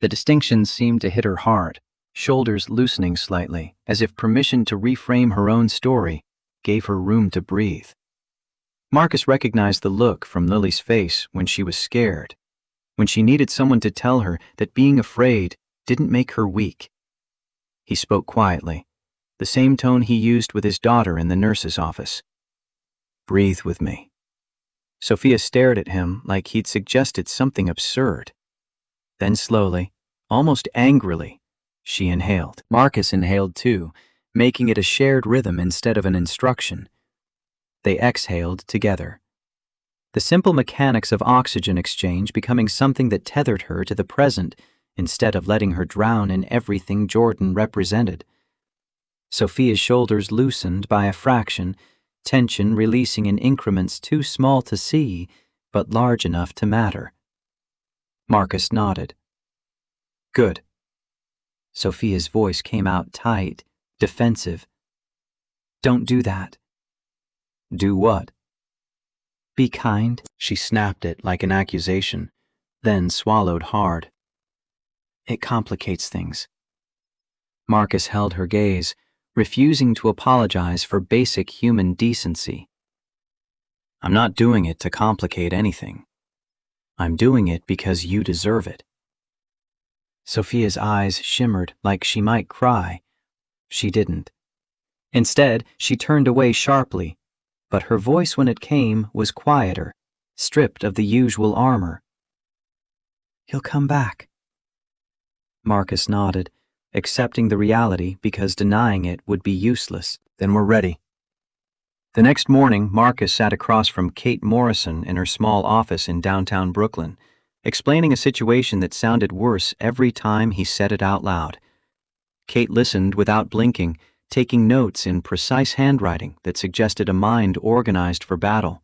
The distinction seemed to hit her hard, shoulders loosening slightly, as if permission to reframe her own story gave her room to breathe. Marcus recognized the look from Lily's face when she was scared, when she needed someone to tell her that being afraid didn't make her weak. He spoke quietly, the same tone he used with his daughter in the nurse's office. Breathe with me. Sophia stared at him like he'd suggested something absurd. Then slowly, almost angrily, she inhaled. Marcus inhaled too, making it a shared rhythm instead of an instruction. They exhaled together. The simple mechanics of oxygen exchange becoming something that tethered her to the present instead of letting her drown in everything Jordan represented. Sophia's shoulders loosened by a fraction, tension releasing in increments too small to see, but large enough to matter. Marcus nodded. Good. Sophia's voice came out tight, defensive. Don't do that. Do what? Be kind. She snapped it like an accusation, then swallowed hard. It complicates things. Marcus held her gaze, refusing to apologize for basic human decency. I'm not doing it to complicate anything. I'm doing it because you deserve it. Sophia's eyes shimmered like she might cry. She didn't. Instead, she turned away sharply, but her voice when it came was quieter, stripped of the usual armor. He'll come back. Marcus nodded, accepting the reality because denying it would be useless. Then we're ready. The next morning, Marcus sat across from Kate Morrison in her small office in downtown Brooklyn, explaining a situation that sounded worse every time he said it out loud. Kate listened without blinking, taking notes in precise handwriting that suggested a mind organized for battle.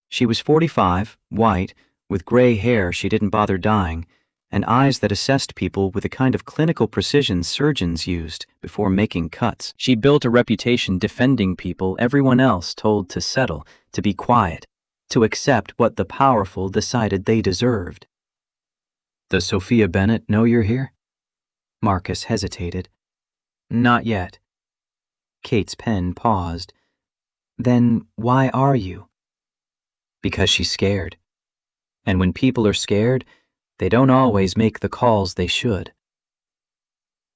She was 45, white, with gray hair she didn't bother dyeing, and eyes that assessed people with the kind of clinical precision surgeons used before making cuts. She built a reputation defending people everyone else told to settle, to be quiet, to accept what the powerful decided they deserved. "Does Sophia Bennett know you're here?" Marcus hesitated. "Not yet." Kate's pen paused. "Then why are you?" "Because she's scared. And when people are scared, they don't always make the calls they should."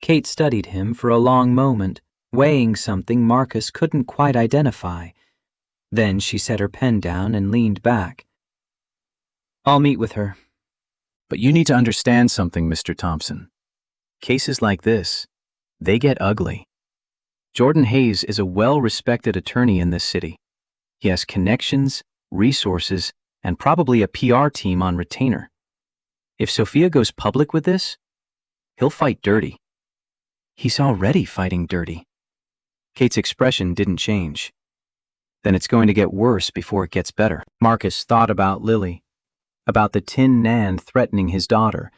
Kate studied him for a long moment, weighing something Marcus couldn't quite identify. Then she set her pen down and leaned back. "I'll meet with her." "But you need to understand something, Mr. Thompson. Cases like this, they get ugly. Jordan Hayes is a well-respected attorney in this city. He has connections, resources, and probably a PR team on retainer. If Sophia goes public with this, he'll fight dirty. He's already fighting dirty." Kate's expression didn't change. "Then it's going to get worse before it gets better." Marcus thought about Lily, about the Tin Nan threatening his daughter,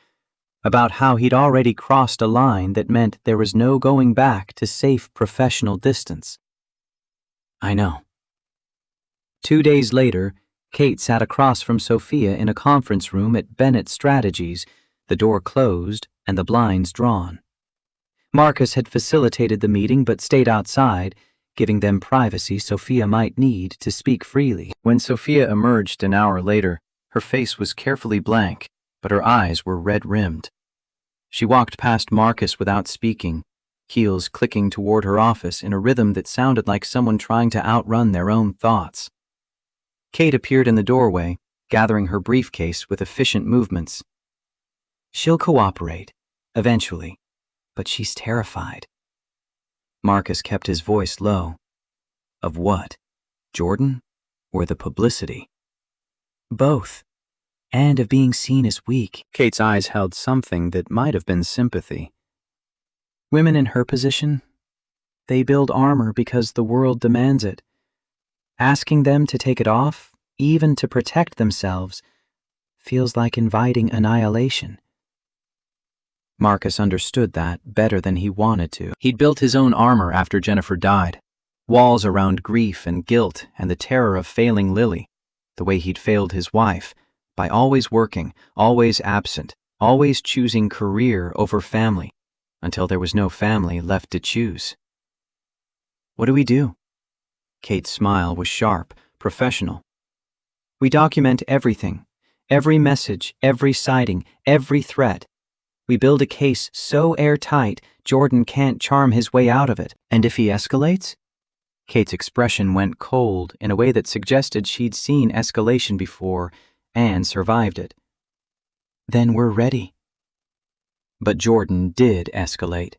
about how he'd already crossed a line that meant there was no going back to safe professional distance. "I know." 2 days later, Kate sat across from Sophia in a conference room at Bennett Strategies, the door closed and the blinds drawn. Marcus had facilitated the meeting but stayed outside, giving them privacy Sophia might need to speak freely. When Sophia emerged an hour later, her face was carefully blank, but her eyes were red-rimmed. She walked past Marcus without speaking, heels clicking toward her office in a rhythm that sounded like someone trying to outrun their own thoughts. Kate appeared in the doorway, gathering her briefcase with efficient movements. "She'll cooperate, eventually, but she's terrified." Marcus kept his voice low. "Of what? Jordan? Or the publicity?" "Both. And of being seen as weak." Kate's eyes held something that might have been sympathy. "Women in her position, they build armor because the world demands it. Asking them to take it off, even to protect themselves, feels like inviting annihilation." Marcus understood that better than he wanted to. He'd built his own armor after Jennifer died. Walls around grief and guilt and the terror of failing Lily, the way he'd failed his wife, by always working, always absent, always choosing career over family, until there was no family left to choose. "What do we do?" Kate's smile was sharp, professional. "We document everything, every message, every sighting, every threat. We build a case so airtight Jordan can't charm his way out of it. And if he escalates?" Kate's expression went cold in a way that suggested she'd seen escalation before and survived it. "Then we're ready." But Jordan did escalate.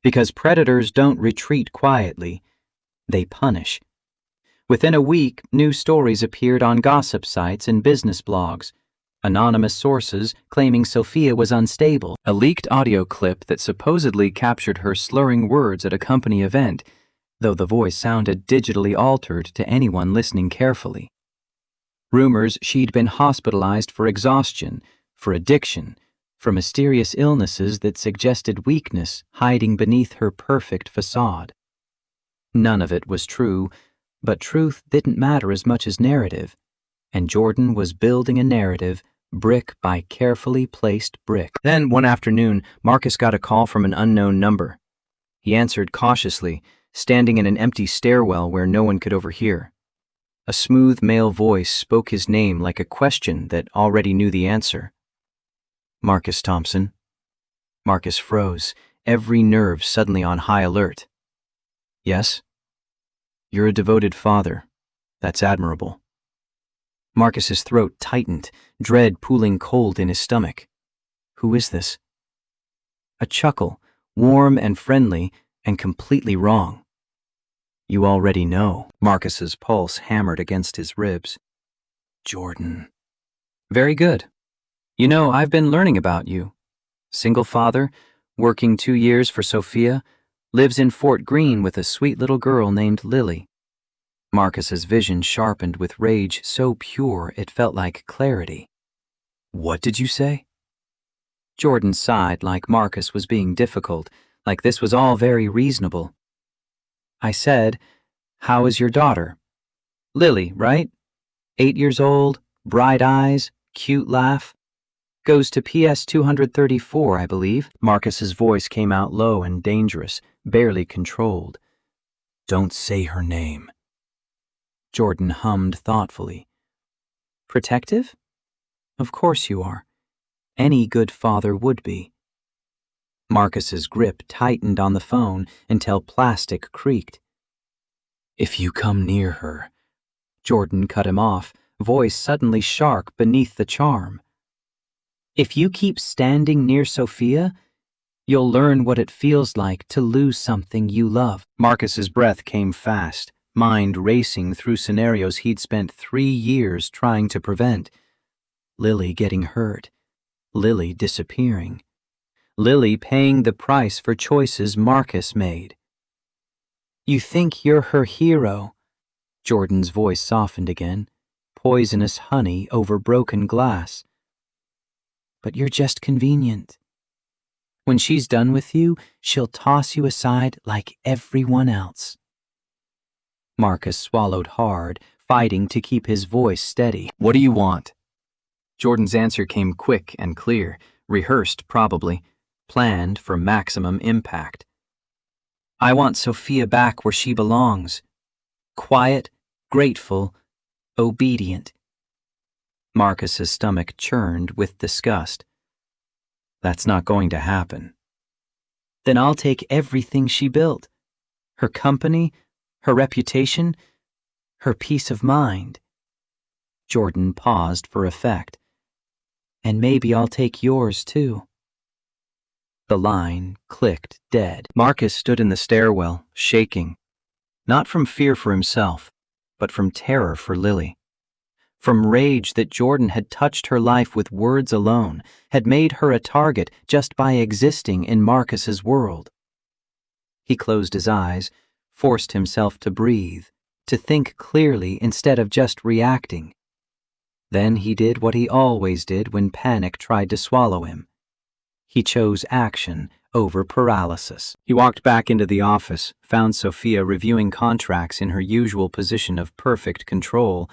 Because predators don't retreat quietly, they punish. Within a week, new stories appeared on gossip sites and business blogs. Anonymous sources claiming Sophia was unstable. A leaked audio clip that supposedly captured her slurring words at a company event, though the voice sounded digitally altered to anyone listening carefully. Rumors she'd been hospitalized for exhaustion, for addiction, for mysterious illnesses that suggested weakness hiding beneath her perfect facade. None of it was true, but truth didn't matter as much as narrative, and Jordan was building a narrative brick by carefully placed brick. Then, one afternoon, Marcus got a call from an unknown number. He answered cautiously, standing in an empty stairwell where no one could overhear. A smooth male voice spoke his name like a question that already knew the answer. "Marcus Thompson." Marcus froze, every nerve suddenly on high alert. "Yes?" "You're a devoted father. That's admirable." Marcus's throat tightened, dread pooling cold in his stomach. "Who is this?" A chuckle, warm and friendly, and completely wrong. "You already know." Marcus's pulse hammered against his ribs. "Jordan." "Very good. You know, I've been learning about you. Single father, working 2 years for Sophia, lives in Fort Greene with a sweet little girl named Lily." Marcus's vision sharpened with rage so pure it felt like clarity. "What did you say?" Jordan sighed like Marcus was being difficult, like this was all very reasonable. I said, "How is your daughter?" "Lily, right? 8 years old, bright eyes, cute laugh. Goes to PS 234, I believe." Marcus's voice came out low and dangerous, barely controlled. "Don't say her name." Jordan hummed thoughtfully. "Protective? Of course you are. Any good father would be." Marcus's grip tightened on the phone until plastic creaked. "If you come near her..." Jordan cut him off, voice suddenly sharp beneath the charm. "If you keep standing near Sophia, you'll learn what it feels like to lose something you love." Marcus's breath came fast, mind racing through scenarios he'd spent 3 years trying to prevent. Lily getting hurt. Lily disappearing. Lily paying the price for choices Marcus made. "You think you're her hero." Jordan's voice softened again, poisonous honey over broken glass. "But you're just convenient. When she's done with you, she'll toss you aside like everyone else." Marcus swallowed hard, fighting to keep his voice steady. "What do you want?" Jordan's answer came quick and clear, rehearsed probably, planned for maximum impact. "I want Sophia back where she belongs. Quiet, grateful, obedient." Marcus's stomach churned with disgust. "That's not going to happen." "Then I'll take everything she built. Her company, her reputation, her peace of mind." Jordan paused for effect. "And maybe I'll take yours too." The line clicked dead. Marcus stood in the stairwell, shaking. Not from fear for himself, but from terror for Lily. From rage that Jordan had touched her life with words alone, had made her a target just by existing in Marcus's world. He closed his eyes, forced himself to breathe, to think clearly instead of just reacting. Then he did what he always did when panic tried to swallow him. He chose action over paralysis. He walked back into the office, found Sophia reviewing contracts in her usual position of perfect control,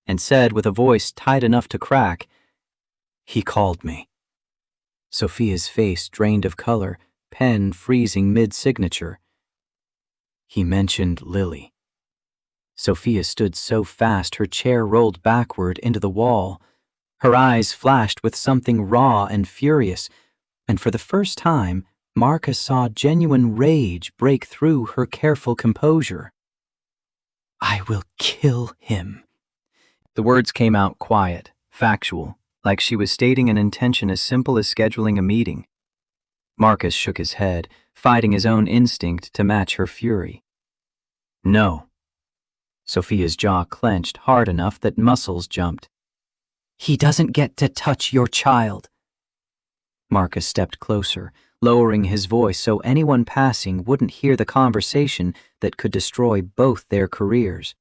and said with a voice tight enough to crack, "He called me." Sophia's face drained of color, pen freezing mid-signature. "He mentioned Lily." Sophia stood so fast her chair rolled backward into the wall. Her eyes flashed with something raw and furious, and for the first time, Marcus saw genuine rage break through her careful composure. "I will kill him." The words came out quiet, factual, like she was stating an intention as simple as scheduling a meeting. Marcus shook his head, fighting his own instinct to match her fury. "No." Sophia's jaw clenched hard enough that muscles jumped. "He doesn't get to touch your child." Marcus stepped closer, lowering his voice so anyone passing wouldn't hear the conversation that could destroy both their careers.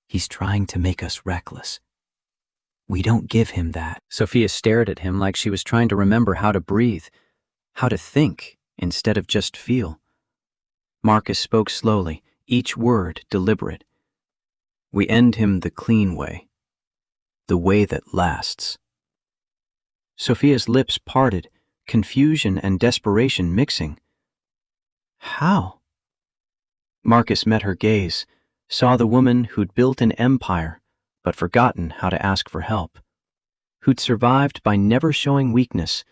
"He's trying to make us reckless. We don't give him that." Sophia stared at him like she was trying to remember how to breathe, how to think instead of just feel. Marcus spoke slowly, each word deliberate. "We end him the clean way, the way that lasts." Sophia's lips parted, confusion and desperation mixing. "How?" Marcus met her gaze, saw the woman who'd built an empire but forgotten how to ask for help, who'd survived by never showing weakness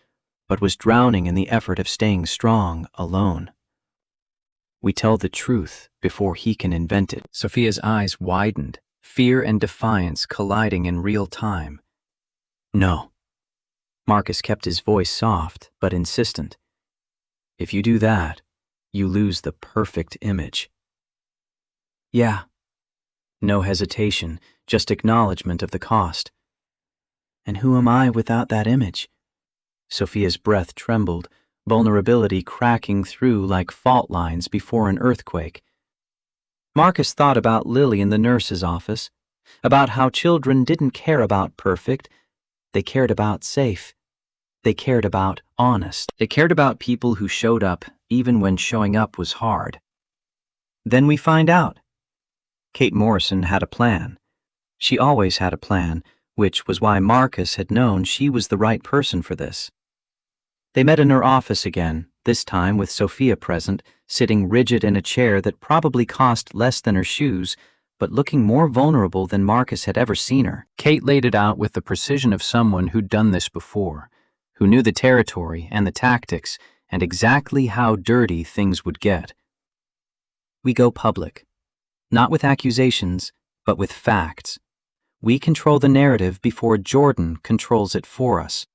but was drowning in the effort of staying strong alone. "We tell the truth before he can invent it." Sophia's eyes widened, fear and defiance colliding in real time. "No." Marcus kept his voice soft but insistent. "If you do that, you lose the perfect image." "Yeah." No hesitation, just acknowledgement of the cost. "And who am I without that image?" Sophia's breath trembled, vulnerability cracking through like fault lines before an earthquake. Marcus thought about Lily in the nurse's office, about how children didn't care about perfect, they cared about safe. They cared about honest. They cared about people who showed up even when showing up was hard. Then we find out. Kate Morrison had a plan. She always had a plan, which was why Marcus had known she was the right person for this. They met in her office again, this time with Sophia present, sitting rigid in a chair that probably cost less than her shoes, but looking more vulnerable than Marcus had ever seen her. Kate laid it out with the precision of someone who'd done this before, who knew the territory and the tactics and exactly how dirty things would get. We go public, not with accusations, but with facts. We control the narrative before Jordan controls it for us.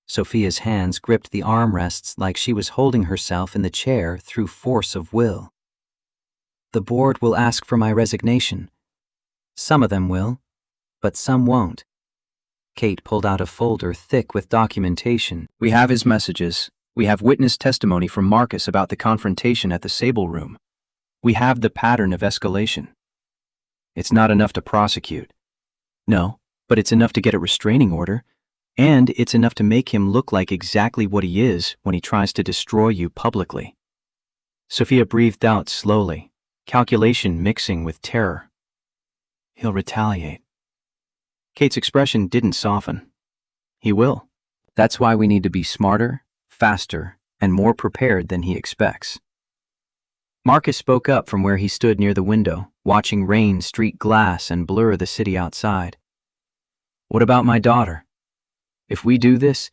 Sophia's hands gripped the armrests like she was holding herself in the chair through force of will. The board will ask for my resignation. Some of them will, but some won't. Kate pulled out a folder thick with documentation. We have his messages. We have witness testimony from Marcus about the confrontation at the Sable Room. We have the pattern of escalation. It's not enough to prosecute. No, but it's enough to get a restraining order. And it's enough to make him look like exactly what he is when he tries to destroy you publicly. Sophia breathed out slowly, calculation mixing with terror. He'll retaliate. Kate's expression didn't soften. He will. That's why we need to be smarter, faster, and more prepared than he expects. Marcus spoke up from where he stood near the window, watching rain streak glass and blur the city outside. What about my daughter? If we do this,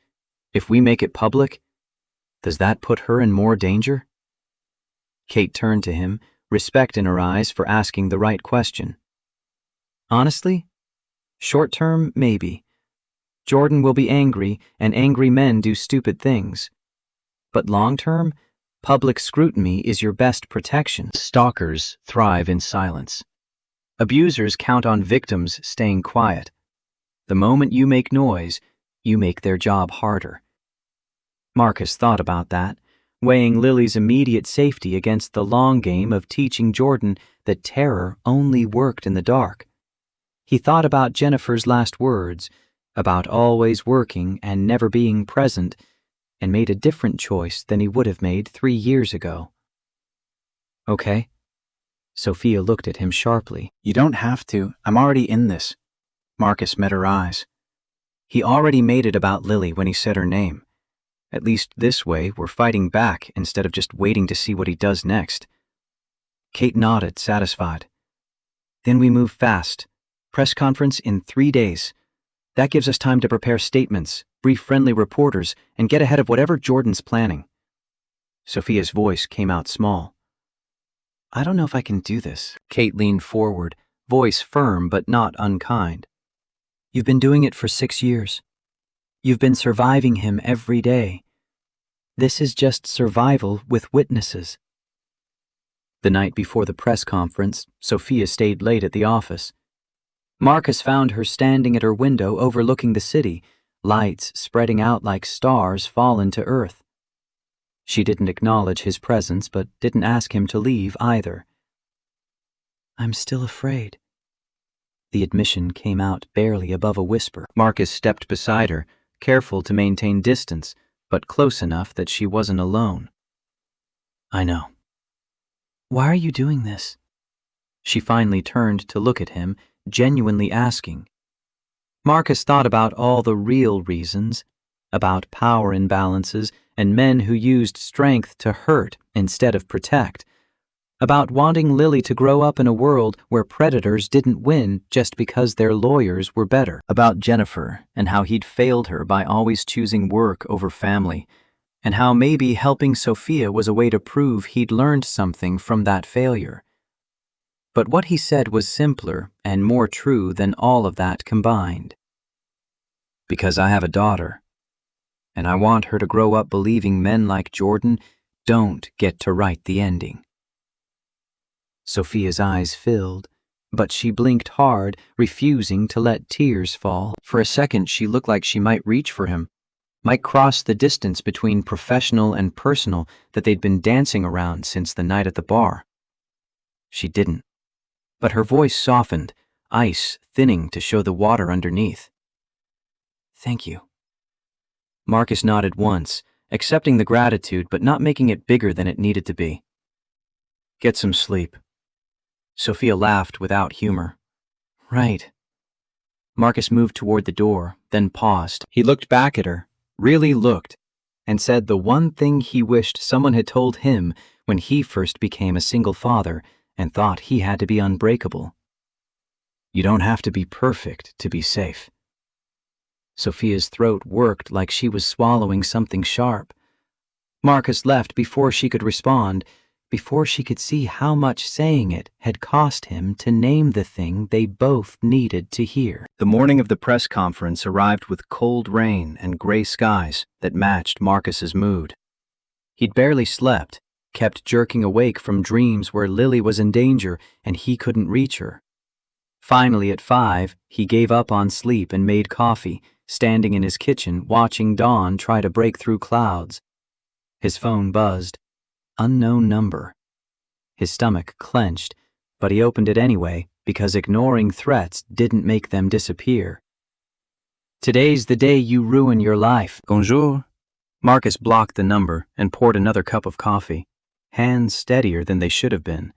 if we make it public, does that put her in more danger? Kate turned to him, respect in her eyes for asking the right question. Honestly, short term, maybe. Jordan will be angry, and angry men do stupid things. But long term, public scrutiny is your best protection. Stalkers thrive in silence. Abusers count on victims staying quiet. The moment you make noise, you make their job harder. Marcus thought about that, weighing Lily's immediate safety against the long game of teaching Jordan that terror only worked in the dark. He thought about Jennifer's last words, about always working and never being present, and made a different choice than he would have made 3 years ago. Okay. Sophia looked at him sharply. You don't have to. I'm already in this. Marcus met her eyes. He already made it about Lily when he said her name. At least this way, we're fighting back instead of just waiting to see what he does next. Kate nodded, satisfied. Then we move fast. Press conference in 3 days. That gives us time to prepare statements, brief friendly reporters, and get ahead of whatever Jordan's planning. Sophia's voice came out small. I don't know if I can do this. Kate leaned forward, voice firm but not unkind. You've been doing it for 6 years. You've been surviving him every day. This is just survival with witnesses. The night before the press conference, Sophia stayed late at the office. Marcus found her standing at her window overlooking the city, lights spreading out like stars fallen to earth. She didn't acknowledge his presence, but didn't ask him to leave either. I'm still afraid. The admission came out barely above a whisper. Marcus stepped beside her, careful to maintain distance, but close enough that she wasn't alone. I know. Why are you doing this? She finally turned to look at him, genuinely asking. Marcus thought about all the real reasons, about power imbalances and men who used strength to hurt instead of protect, about wanting Lily to grow up in a world where predators didn't win just because their lawyers were better. About Jennifer and how he'd failed her by always choosing work over family, and how maybe helping Sophia was a way to prove he'd learned something from that failure. But what he said was simpler and more true than all of that combined. Because I have a daughter, and I want her to grow up believing men like Jordan don't get to write the ending. Sophia's eyes filled, but she blinked hard, refusing to let tears fall. For a second, she looked like she might reach for him, might cross the distance between professional and personal that they'd been dancing around since the night at the bar. She didn't, but her voice softened, ice thinning to show the water underneath. Thank you. Marcus nodded once, accepting the gratitude but not making it bigger than it needed to be. Get some sleep. Sophia laughed without humor. Right. Marcus moved toward the door, then paused. He looked back at her, really looked, and said the one thing he wished someone had told him when he first became a single father and thought he had to be unbreakable. You don't have to be perfect to be safe. Sophia's throat worked like she was swallowing something sharp. Marcus left before she could respond, before she could see how much saying it had cost him to name the thing they both needed to hear. The morning of the press conference arrived with cold rain and gray skies that matched Marcus's mood. He'd barely slept, kept jerking awake from dreams where Lily was in danger and he couldn't reach her. Finally, at 5, he gave up on sleep and made coffee, standing in his kitchen watching dawn try to break through clouds. His phone buzzed. Unknown number. His stomach clenched, but he opened it anyway because ignoring threats didn't make them disappear. Today's the day you ruin your life. Bonjour. Marcus blocked the number and poured another cup of coffee, hands steadier than they should have been.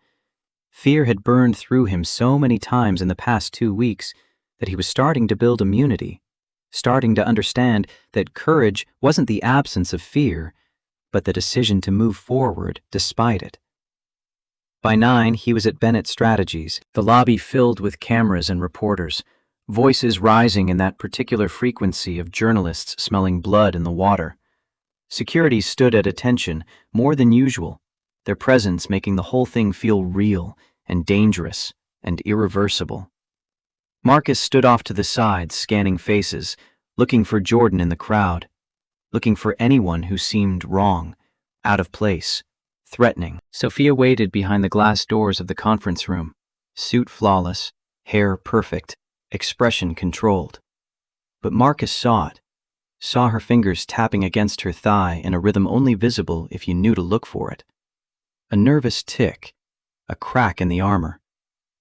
Fear had burned through him so many times in the past 2 weeks that he was starting to build immunity, starting to understand that courage wasn't the absence of fear, but the decision to move forward despite it. By 9, he was at Bennett Strategies, the lobby filled with cameras and reporters, voices rising in that particular frequency of journalists smelling blood in the water. Security stood at attention, more than usual, their presence making the whole thing feel real and dangerous and irreversible. Marcus stood off to the side, scanning faces, looking for Jordan in the crowd, looking for anyone who seemed wrong, out of place, threatening. Sophia waited behind the glass doors of the conference room, suit flawless, hair perfect, expression controlled. But Marcus saw it, saw her fingers tapping against her thigh in a rhythm only visible if you knew to look for it. A nervous tick, a crack in the armor,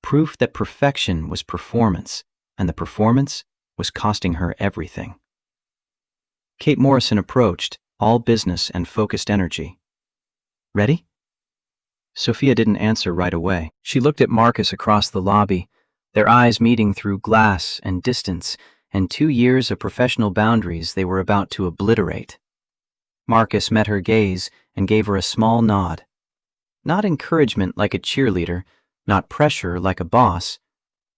proof that perfection was performance, and the performance was costing her everything. Kate Morrison approached, all business and focused energy. Ready? Sophia didn't answer right away. She looked at Marcus across the lobby, their eyes meeting through glass and distance, and 2 years of professional boundaries they were about to obliterate. Marcus met her gaze and gave her a small nod. Not encouragement like a cheerleader, not pressure like a boss,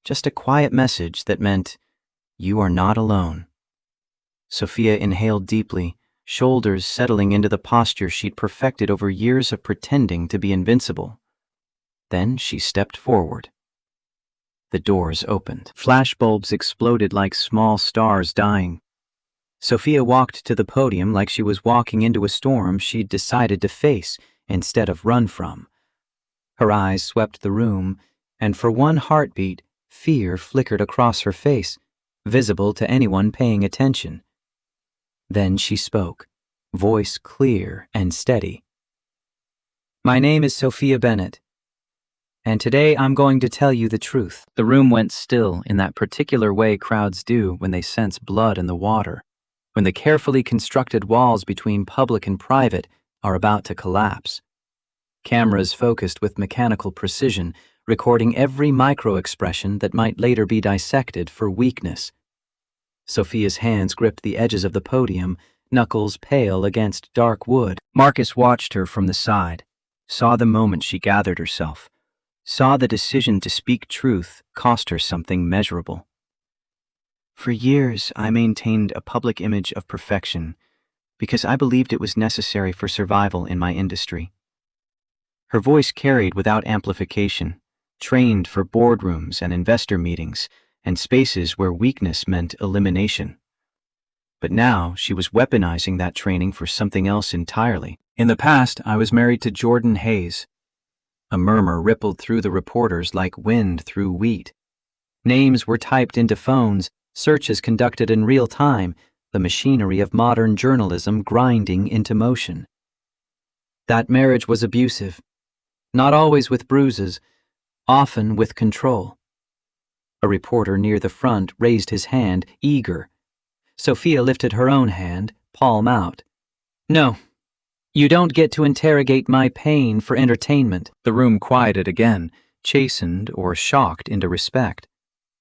just a quiet message that meant, you are not alone. Sophia inhaled deeply, shoulders settling into the posture she'd perfected over years of pretending to be invincible. Then she stepped forward. The doors opened. Flashbulbs exploded like small stars dying. Sophia walked to the podium like she was walking into a storm she'd decided to face instead of run from. Her eyes swept the room, and for one heartbeat, fear flickered across her face, visible to anyone paying attention. Then she spoke, voice clear and steady. My name is Sophia Bennett, and today I'm going to tell you the truth. The room went still in that particular way crowds do when they sense blood in the water, when the carefully constructed walls between public and private are about to collapse. Cameras focused with mechanical precision, recording every micro-expression that might later be dissected for weakness. Sophia's hands gripped the edges of the podium, knuckles pale against dark wood. Marcus watched her from the side, saw the moment she gathered herself, saw the decision to speak truth cost her something measurable. For years, I maintained a public image of perfection because I believed it was necessary for survival in my industry. Her voice carried without amplification, trained for boardrooms and investor meetings and spaces where weakness meant elimination. But now she was weaponizing that training for something else entirely. In the past, I was married to Jordan Hayes. A murmur rippled through the reporters like wind through wheat. Names were typed into phones, searches conducted in real time, the machinery of modern journalism grinding into motion. That marriage was abusive, not always with bruises, often with control. A reporter near the front raised his hand, eager. Sophia lifted her own hand, palm out. No, you don't get to interrogate my pain for entertainment. The room quieted again, chastened or shocked into respect.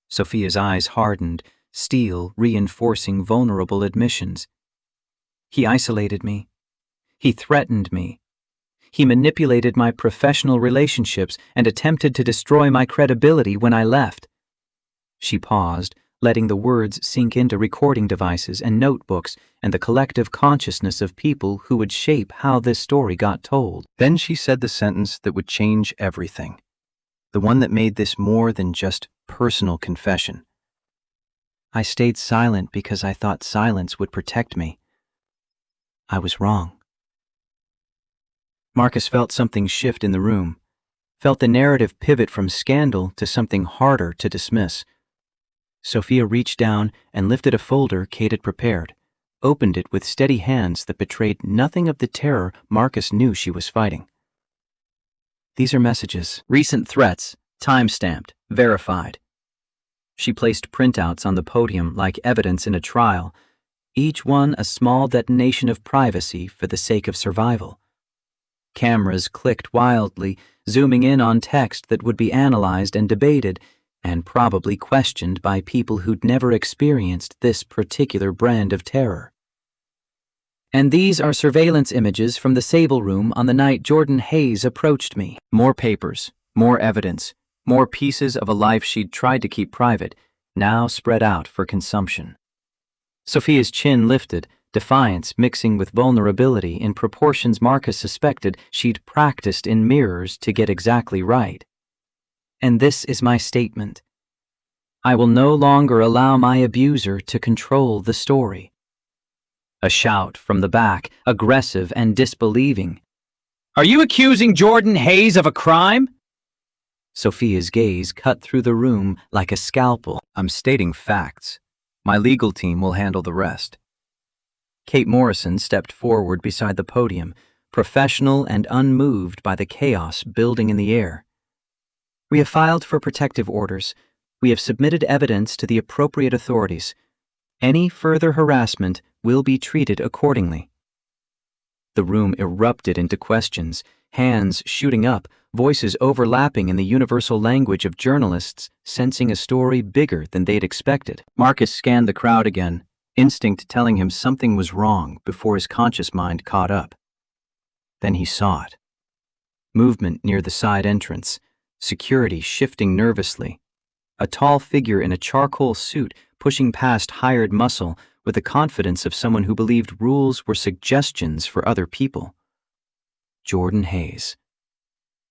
Sophia's eyes hardened, steel reinforcing vulnerable admissions. He isolated me. He threatened me. He manipulated my professional relationships and attempted to destroy my credibility when I left. She paused, letting the words sink into recording devices and notebooks and the collective consciousness of people who would shape how this story got told. Then she said the sentence that would change everything. The one that made this more than just personal confession. I stayed silent because I thought silence would protect me. I was wrong. Marcus felt something shift in the room, felt the narrative pivot from scandal to something harder to dismiss. Sophia reached down and lifted a folder Kate had prepared, opened it with steady hands that betrayed nothing of the terror Marcus knew she was fighting. These are messages, recent threats, time-stamped, verified. She placed printouts on the podium like evidence in a trial, each one a small detonation of privacy for the sake of survival. Cameras clicked wildly, zooming in on text that would be analyzed and debated, and probably questioned by people who'd never experienced this particular brand of terror. And these are surveillance images from the Sable Room on the night Jordan Hayes approached me. More papers, more evidence, more pieces of a life she'd tried to keep private, now spread out for consumption. Sophia's chin lifted, defiance mixing with vulnerability in proportions Marcus suspected she'd practiced in mirrors to get exactly right. And this is my statement. I will no longer allow my abuser to control the story. A shout from the back, aggressive and disbelieving. Are you accusing Jordan Hayes of a crime? Sophia's gaze cut through the room like a scalpel. I'm stating facts. My legal team will handle the rest. Kate Morrison stepped forward beside the podium, professional and unmoved by the chaos building in the air. We have filed for protective orders. We have submitted evidence to the appropriate authorities. Any further harassment will be treated accordingly. The room erupted into questions, hands shooting up, voices overlapping in the universal language of journalists sensing a story bigger than they'd expected. Marcus scanned the crowd again, instinct telling him something was wrong before his conscious mind caught up. Then he saw it. Movement near the side entrance, security shifting nervously. A tall figure in a charcoal suit pushing past hired muscle with the confidence of someone who believed rules were suggestions for other people. Jordan Hayes.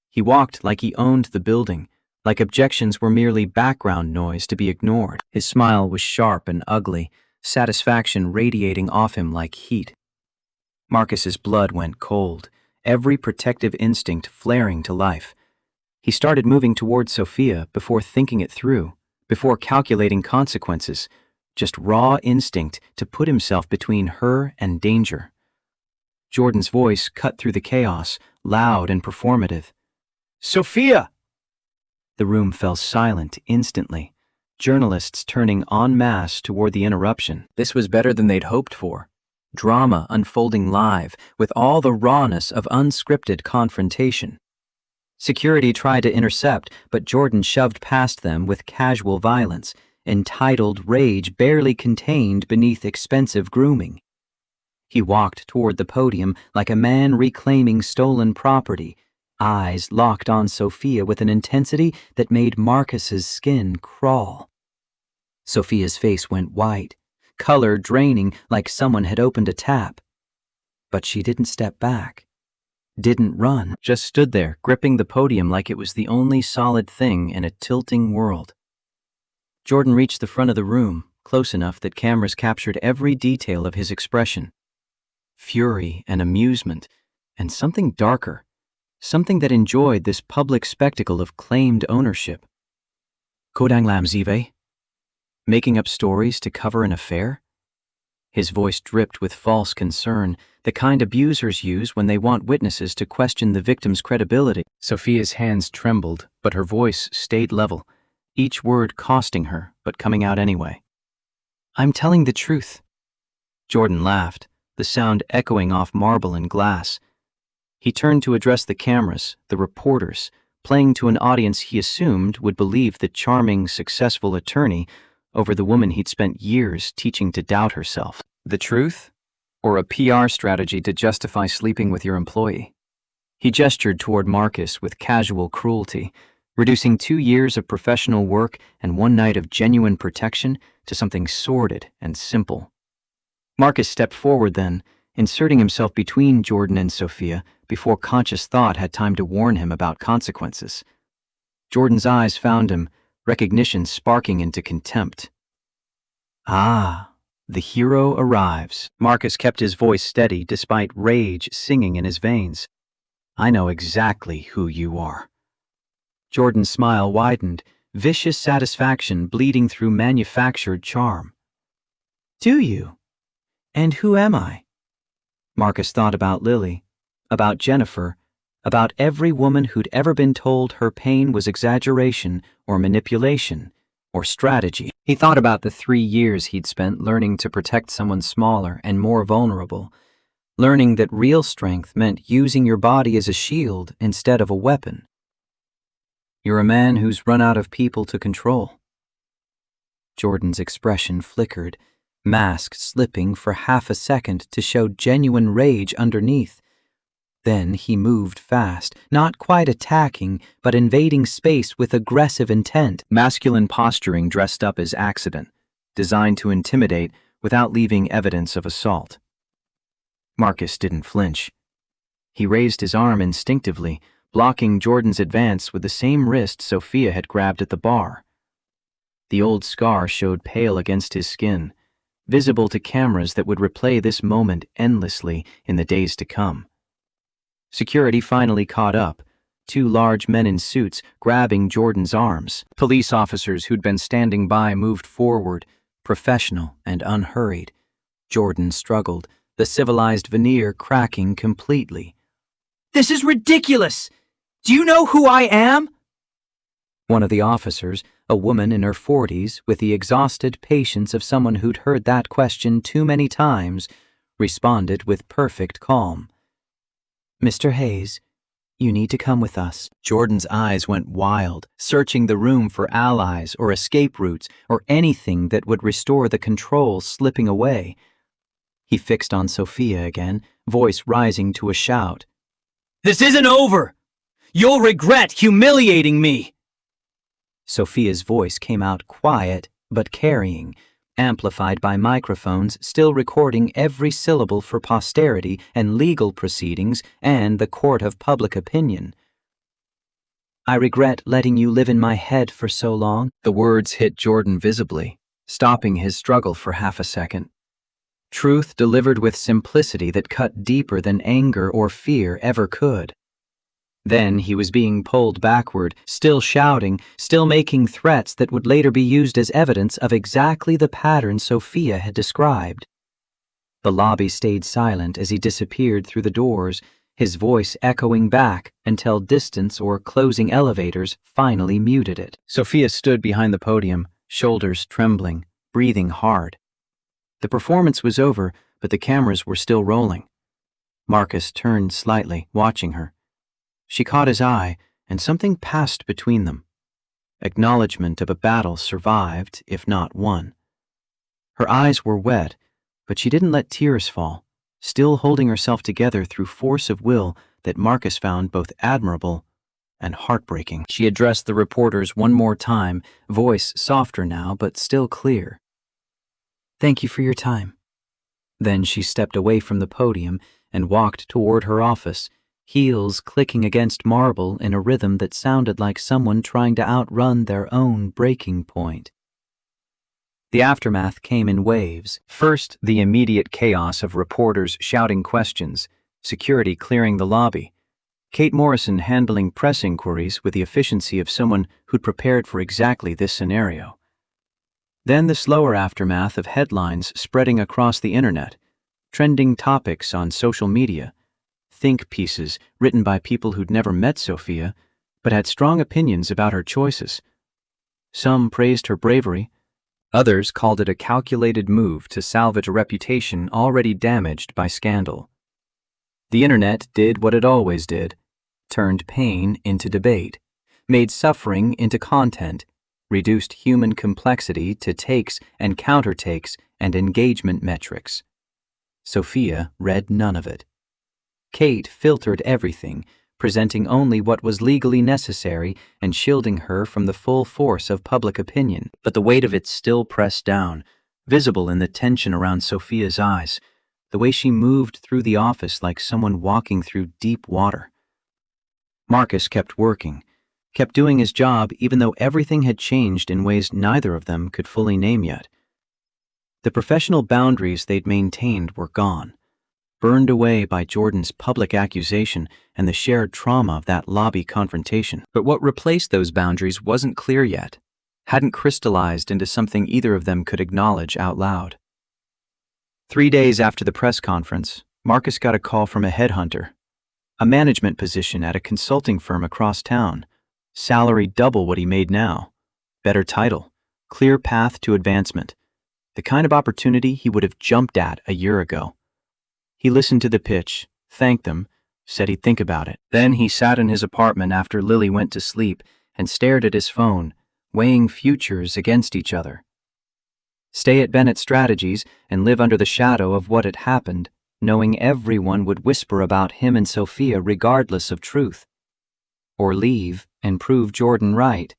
He walked like he owned the building, like objections were merely background noise to be ignored. His smile was sharp and ugly, satisfaction radiating off him like heat. Marcus's blood went cold, every protective instinct flaring to life. He started moving toward Sophia before thinking it through, before calculating consequences, just raw instinct to put himself between her and danger. Jordan's voice cut through the chaos, loud and performative. Sophia! The room fell silent instantly, journalists turning en masse toward the interruption. This was better than they'd hoped for. Drama unfolding live, with all the rawness of unscripted confrontation. Security tried to intercept, but Jordan shoved past them with casual violence, entitled rage barely contained beneath expensive grooming. He walked toward the podium like a man reclaiming stolen property, eyes locked on Sophia with an intensity that made Marcus's skin crawl. Sophia's face went white, color draining like someone had opened a tap. But she didn't step back, didn't run, just stood there, gripping the podium like it was the only solid thing in a tilting world. Jordan reached the front of the room, close enough that cameras captured every detail of his expression. Fury and amusement, and something darker, something that enjoyed this public spectacle of claimed ownership. Kodang lam zive? Making up stories to cover an affair? His voice dripped with false concern, the kind abusers use when they want witnesses to question the victim's credibility. Sophia's hands trembled, but her voice stayed level, each word costing her, but coming out anyway. I'm telling the truth. Jordan laughed, the sound echoing off marble and glass. He turned to address the cameras, the reporters, playing to an audience he assumed would believe the charming, successful attorney over the woman he'd spent years teaching to doubt herself. The truth? Or a PR strategy to justify sleeping with your employee? He gestured toward Marcus with casual cruelty, reducing 2 years of professional work and 1 night of genuine protection to something sordid and simple. Marcus stepped forward then, inserting himself between Jordan and Sophia before conscious thought had time to warn him about consequences. Jordan's eyes found him, recognition sparking into contempt. Ah, the hero arrives. Marcus kept his voice steady despite rage singing in his veins. I know exactly who you are. Jordan's smile widened, vicious satisfaction bleeding through manufactured charm. Do you? And who am I? Marcus thought about Lily, about Jennifer, about every woman who'd ever been told her pain was exaggeration or manipulation or strategy. He thought about the 3 years he'd spent learning to protect someone smaller and more vulnerable, learning that real strength meant using your body as a shield instead of a weapon. You're a man who's run out of people to control. Jordan's expression flickered, mask slipping for half a second to show genuine rage underneath. Then he moved fast, not quite attacking, but invading space with aggressive intent. Masculine posturing dressed up as accident, designed to intimidate without leaving evidence of assault. Marcus didn't flinch. He raised his arm instinctively, blocking Jordan's advance with the same wrist Sophia had grabbed at the bar. The old scar showed pale against his skin, visible to cameras that would replay this moment endlessly in the days to come. Security finally caught up, 2 large men in suits grabbing Jordan's arms. Police officers who'd been standing by moved forward, professional and unhurried. Jordan struggled, the civilized veneer cracking completely. This is ridiculous! Do you know who I am? One of the officers, a woman in her 40s with the exhausted patience of someone who'd heard that question too many times, responded with perfect calm. Mr. Hayes, you need to come with us. Jordan's eyes went wild, searching the room for allies or escape routes or anything that would restore the control slipping away. He fixed on Sophia again, voice rising to a shout. This isn't over! You'll regret humiliating me! Sophia's voice came out quiet but carrying, amplified by microphones still recording every syllable for posterity and legal proceedings and the court of public opinion. I regret letting you live in my head for so long. The words hit Jordan visibly, stopping his struggle for half a second. Truth delivered with simplicity that cut deeper than anger or fear ever could. Then he was being pulled backward, still shouting, still making threats that would later be used as evidence of exactly the pattern Sophia had described. The lobby stayed silent as he disappeared through the doors, his voice echoing back until distance or closing elevators finally muted it. Sophia stood behind the podium, shoulders trembling, breathing hard. The performance was over, but the cameras were still rolling. Marcus turned slightly, watching her. She caught his eye, and something passed between them. Acknowledgement of a battle survived, if not won. Her eyes were wet, but she didn't let tears fall, still holding herself together through force of will that Marcus found both admirable and heartbreaking. She addressed the reporters one more time, voice softer now but still clear. Thank you for your time. Then she stepped away from the podium and walked toward her office, heels clicking against marble in a rhythm that sounded like someone trying to outrun their own breaking point. The aftermath came in waves. First, the immediate chaos of reporters shouting questions, security clearing the lobby, Kate Morrison handling press inquiries with the efficiency of someone who'd prepared for exactly this scenario. Then the slower aftermath of headlines spreading across the internet, trending topics on social media, think pieces written by people who'd never met Sophia, but had strong opinions about her choices. Some praised her bravery, Others called it a calculated move to salvage a reputation already damaged by scandal. The internet did what it always did, turned pain into debate, made suffering into content, reduced human complexity to takes and countertakes and engagement metrics. Sophia read none of it. Kate filtered everything, presenting only what was legally necessary and shielding her from the full force of public opinion. But the weight of it still pressed down, visible in the tension around Sophia's eyes, the way she moved through the office like someone walking through deep water. Marcus kept working, kept doing his job even though everything had changed in ways neither of them could fully name yet. The professional boundaries they'd maintained were gone, burned away by Jordan's public accusation and the shared trauma of that lobby confrontation. But what replaced those boundaries wasn't clear yet, hadn't crystallized into something either of them could acknowledge out loud. 3 days after the press conference, Marcus got a call from a headhunter, a management position at a consulting firm across town, salary double what he made now, better title, clear path to advancement, the kind of opportunity he would have jumped at a year ago. He listened to the pitch, thanked them, said he'd think about it. Then he sat in his apartment after Lily went to sleep and stared at his phone, weighing futures against each other. Stay at Bennett Strategies and live under the shadow of what had happened, knowing everyone would whisper about him and Sophia regardless of truth. Or leave and prove Jordan right,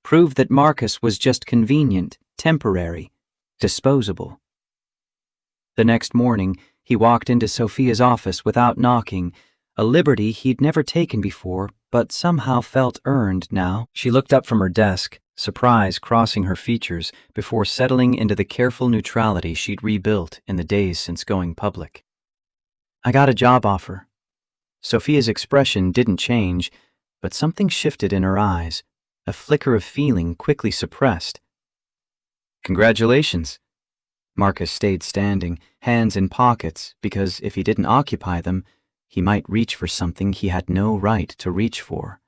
prove that Marcus was just convenient, temporary, disposable. The next morning, he walked into Sophia's office without knocking, a liberty he'd never taken before, but somehow felt earned now. She looked up from her desk, surprise crossing her features before settling into the careful neutrality she'd rebuilt in the days since going public. "I got a job offer." Sophia's expression didn't change, but something shifted in her eyes, a flicker of feeling quickly suppressed. "Congratulations." Marcus stayed standing, hands in pockets, because if he didn't occupy them, he might reach for something he had no right to reach for.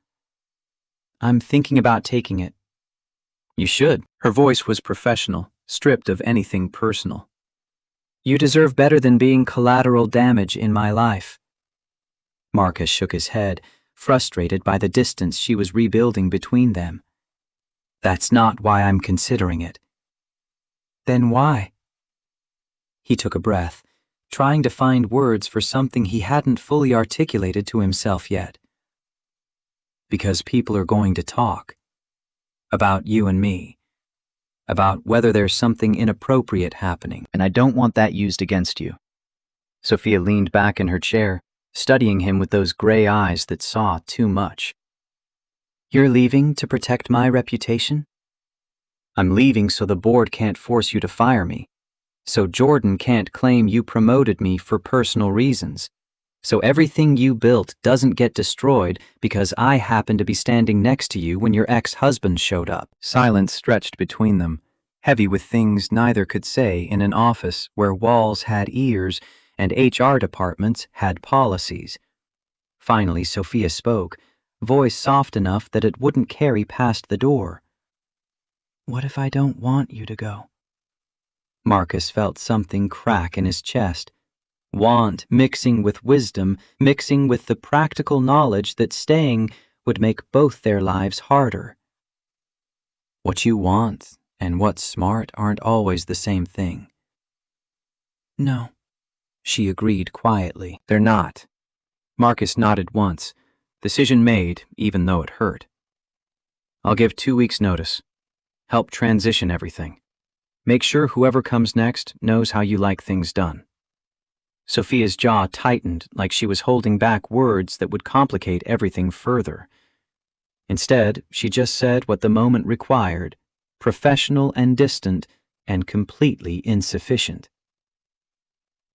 "I'm thinking about taking it." "You should." Her voice was professional, stripped of anything personal. "You deserve better than being collateral damage in my life." Marcus shook his head, frustrated by the distance she was rebuilding between them. "That's not why I'm considering it." "Then why?" He took a breath, trying to find words for something he hadn't fully articulated to himself yet. "Because people are going to talk. About you and me. About whether there's something inappropriate happening, and I don't want that used against you." Sophia leaned back in her chair, studying him with those gray eyes that saw too much. "You're leaving to protect my reputation?" "I'm leaving so the board can't force you to fire me. So Jordan can't claim you promoted me for personal reasons. So everything you built doesn't get destroyed because I happened to be standing next to you when your ex-husband showed up." Silence stretched between them, heavy with things neither could say in an office where walls had ears and HR departments had policies. Finally, Sophia spoke, voice soft enough that it wouldn't carry past the door. "What if I don't want you to go?" Marcus felt something crack in his chest. Want mixing with wisdom, mixing with the practical knowledge that staying would make both their lives harder. What you want and what's smart aren't always the same thing. "No," she agreed quietly. "They're not." Marcus nodded once, decision made even though it hurt. "I'll give 2 weeks' notice. Help transition everything. Make sure whoever comes next knows how you like things done." Sophia's jaw tightened like she was holding back words that would complicate everything further. Instead, she just said what the moment required, professional and distant and completely insufficient.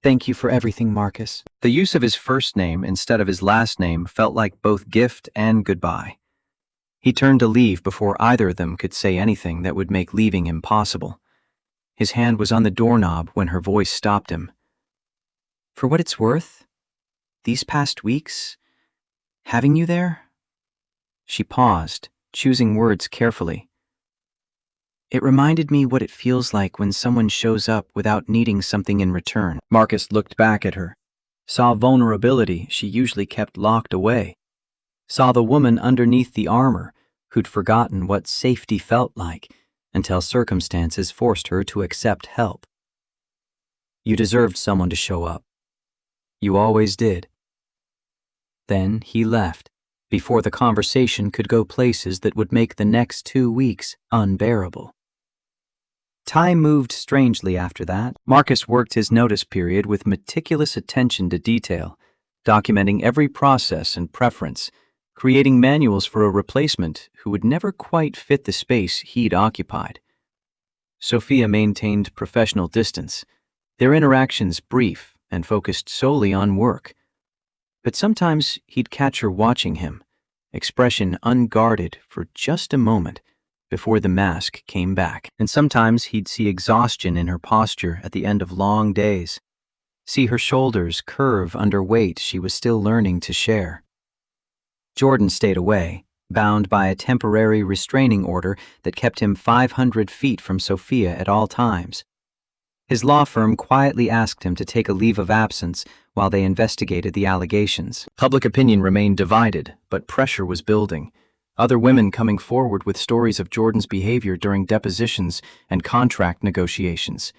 "Thank you for everything, Marcus." The use of his first name instead of his last name felt like both gift and goodbye. He turned to leave before either of them could say anything that would make leaving impossible. His hand was on the doorknob when her voice stopped him. "For what it's worth, these past weeks, having you there?" She paused, choosing words carefully. It reminded me what it feels like when someone shows up without needing something in return. Marcus looked back at her, saw vulnerability she usually kept locked away, saw the woman underneath the armor who'd forgotten what safety felt like until circumstances forced her to accept help. You deserved someone to show up. You always did. Then he left, before the conversation could go places that would make the next 2 weeks unbearable. Time moved strangely after that. Marcus worked his notice period with meticulous attention to detail, documenting every process and preference, creating manuals for a replacement who would never quite fit the space he'd occupied. Sophia maintained professional distance, their interactions brief and focused solely on work. But sometimes he'd catch her watching him, expression unguarded for just a moment before the mask came back. And sometimes he'd see exhaustion in her posture at the end of long days, see her shoulders curve under weight she was still learning to share. Jordan stayed away, bound by a temporary restraining order that kept him 500 feet from Sophia at all times. His law firm quietly asked him to take a leave of absence while they investigated the allegations. Public opinion remained divided, but pressure was building. Other women coming forward with stories of Jordan's behavior during depositions and contract negotiations,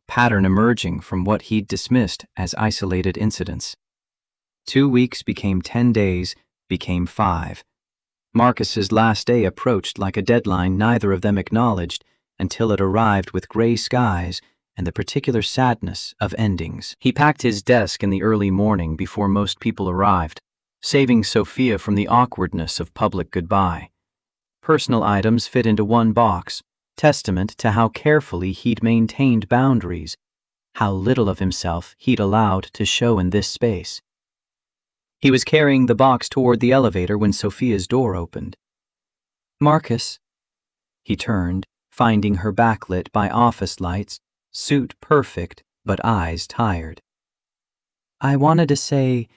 pattern emerging from what he'd dismissed as isolated incidents. 2 weeks became 10 days, became 5. Marcus's last day approached like a deadline neither of them acknowledged until it arrived with gray skies and the particular sadness of endings. He packed his desk in the early morning before most people arrived, saving Sophia from the awkwardness of public goodbye. Personal items fit into one box, testament to how carefully he'd maintained boundaries, how little of himself he'd allowed to show in this space. He was carrying the box toward the elevator when Sophia's door opened. "Marcus." He turned, finding her backlit by office lights, suit perfect, but eyes tired. "I wanted to say..."